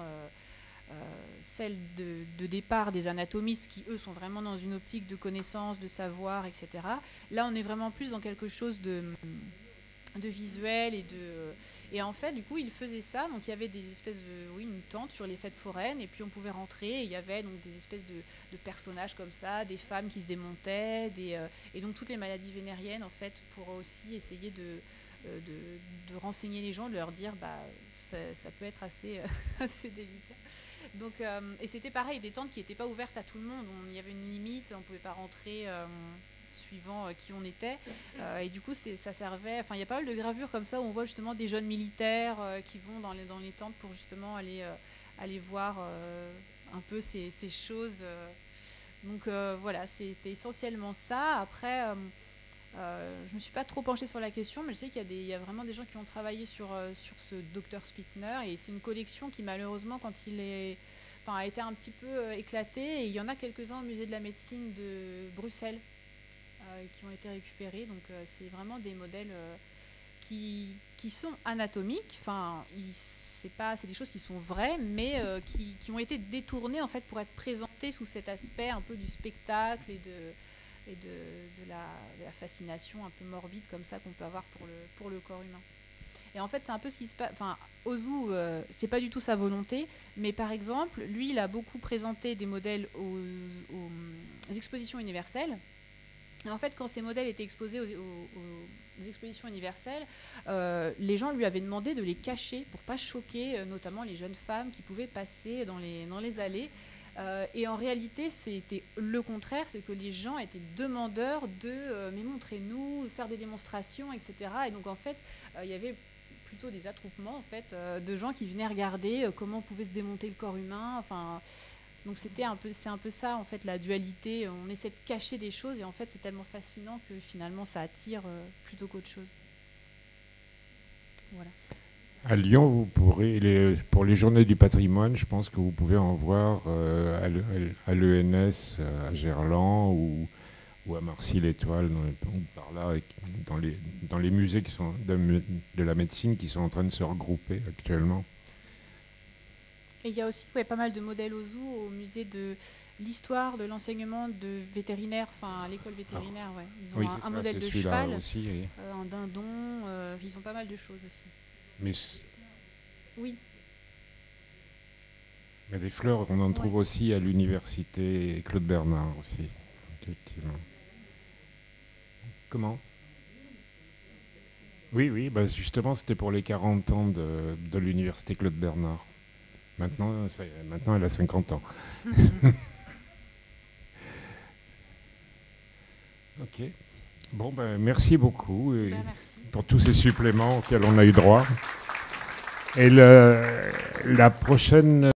celle de départ des anatomistes qui eux sont vraiment dans une optique de connaissance, de savoir, etc. Là on est vraiment plus dans quelque chose de visuel et en fait du coup il faisait ça, donc il y avait des espèces une tente sur les fêtes foraines et puis on pouvait rentrer et il y avait donc des espèces de personnages comme ça, des femmes qui se démontaient et donc toutes les maladies vénériennes en fait pour aussi essayer de renseigner les gens, de leur dire ça peut être assez, assez délicat. Donc, et c'était pareil, des tentes qui n'étaient pas ouvertes à tout le monde. Il y avait une limite, on ne pouvait pas rentrer suivant qui on était. Et du coup, ça servait... Enfin, il y a pas mal de gravures comme ça où on voit justement des jeunes militaires qui vont dans les tentes pour justement aller voir un peu ces choses. Donc voilà, c'était essentiellement ça. Après... je ne me suis pas trop penchée sur la question, mais je sais qu'il y a vraiment des gens qui ont travaillé sur ce Dr Spitzner, et c'est une collection qui malheureusement, quand a été un petit peu éclatée, et il y en a quelques-uns au musée de la médecine de Bruxelles qui ont été récupérés. Donc c'est vraiment des modèles qui sont anatomiques. Enfin, c'est des choses qui sont vraies, mais qui ont été détournées en fait pour être présentées sous cet aspect un peu du spectacle et de la fascination un peu morbide comme ça qu'on peut avoir pour le corps humain. Et en fait, c'est un peu ce qui se passe. Enfin, Ozu, c'est pas du tout sa volonté, mais par exemple, lui, il a beaucoup présenté des modèles aux expositions universelles. Et en fait, quand ces modèles étaient exposés aux expositions universelles, les gens lui avaient demandé de les cacher pour pas choquer, notamment les jeunes femmes qui pouvaient passer dans les allées. Et en réalité, c'était le contraire, c'est que les gens étaient demandeurs de mais montrez-nous, faire des démonstrations, etc. Et donc en fait, il y avait plutôt des attroupements en fait, de gens qui venaient regarder comment pouvait se démonter le corps humain. Enfin, donc c'est un peu ça en fait, la dualité. On essaie de cacher des choses et en fait c'est tellement fascinant que finalement ça attire plutôt qu'autre chose. Voilà. À Lyon, vous pourrez, pour les journées du patrimoine, je pense que vous pouvez en voir à l'ENS, à Gerland ou à Marcy-l'Étoile, ou par là, dans les musées qui sont de la médecine qui sont en train de se regrouper actuellement. Et il y a aussi pas mal de modèles Ozu au musée de l'histoire de l'enseignement de vétérinaire, enfin à l'école vétérinaire. Ouais. Ils ont un modèle de cheval, aussi, oui. Un dindon, ils ont pas mal de choses aussi. Mais oui. Mais des fleurs, on en trouve aussi à l'université Claude Bernard aussi, effectivement. Comment ? Oui, justement, c'était pour les 40 ans de l'université Claude Bernard. Maintenant, elle a 50 ans. Ok. Bon, merci beaucoup merci. Pour tous ces suppléments auxquels on a eu droit. Et la prochaine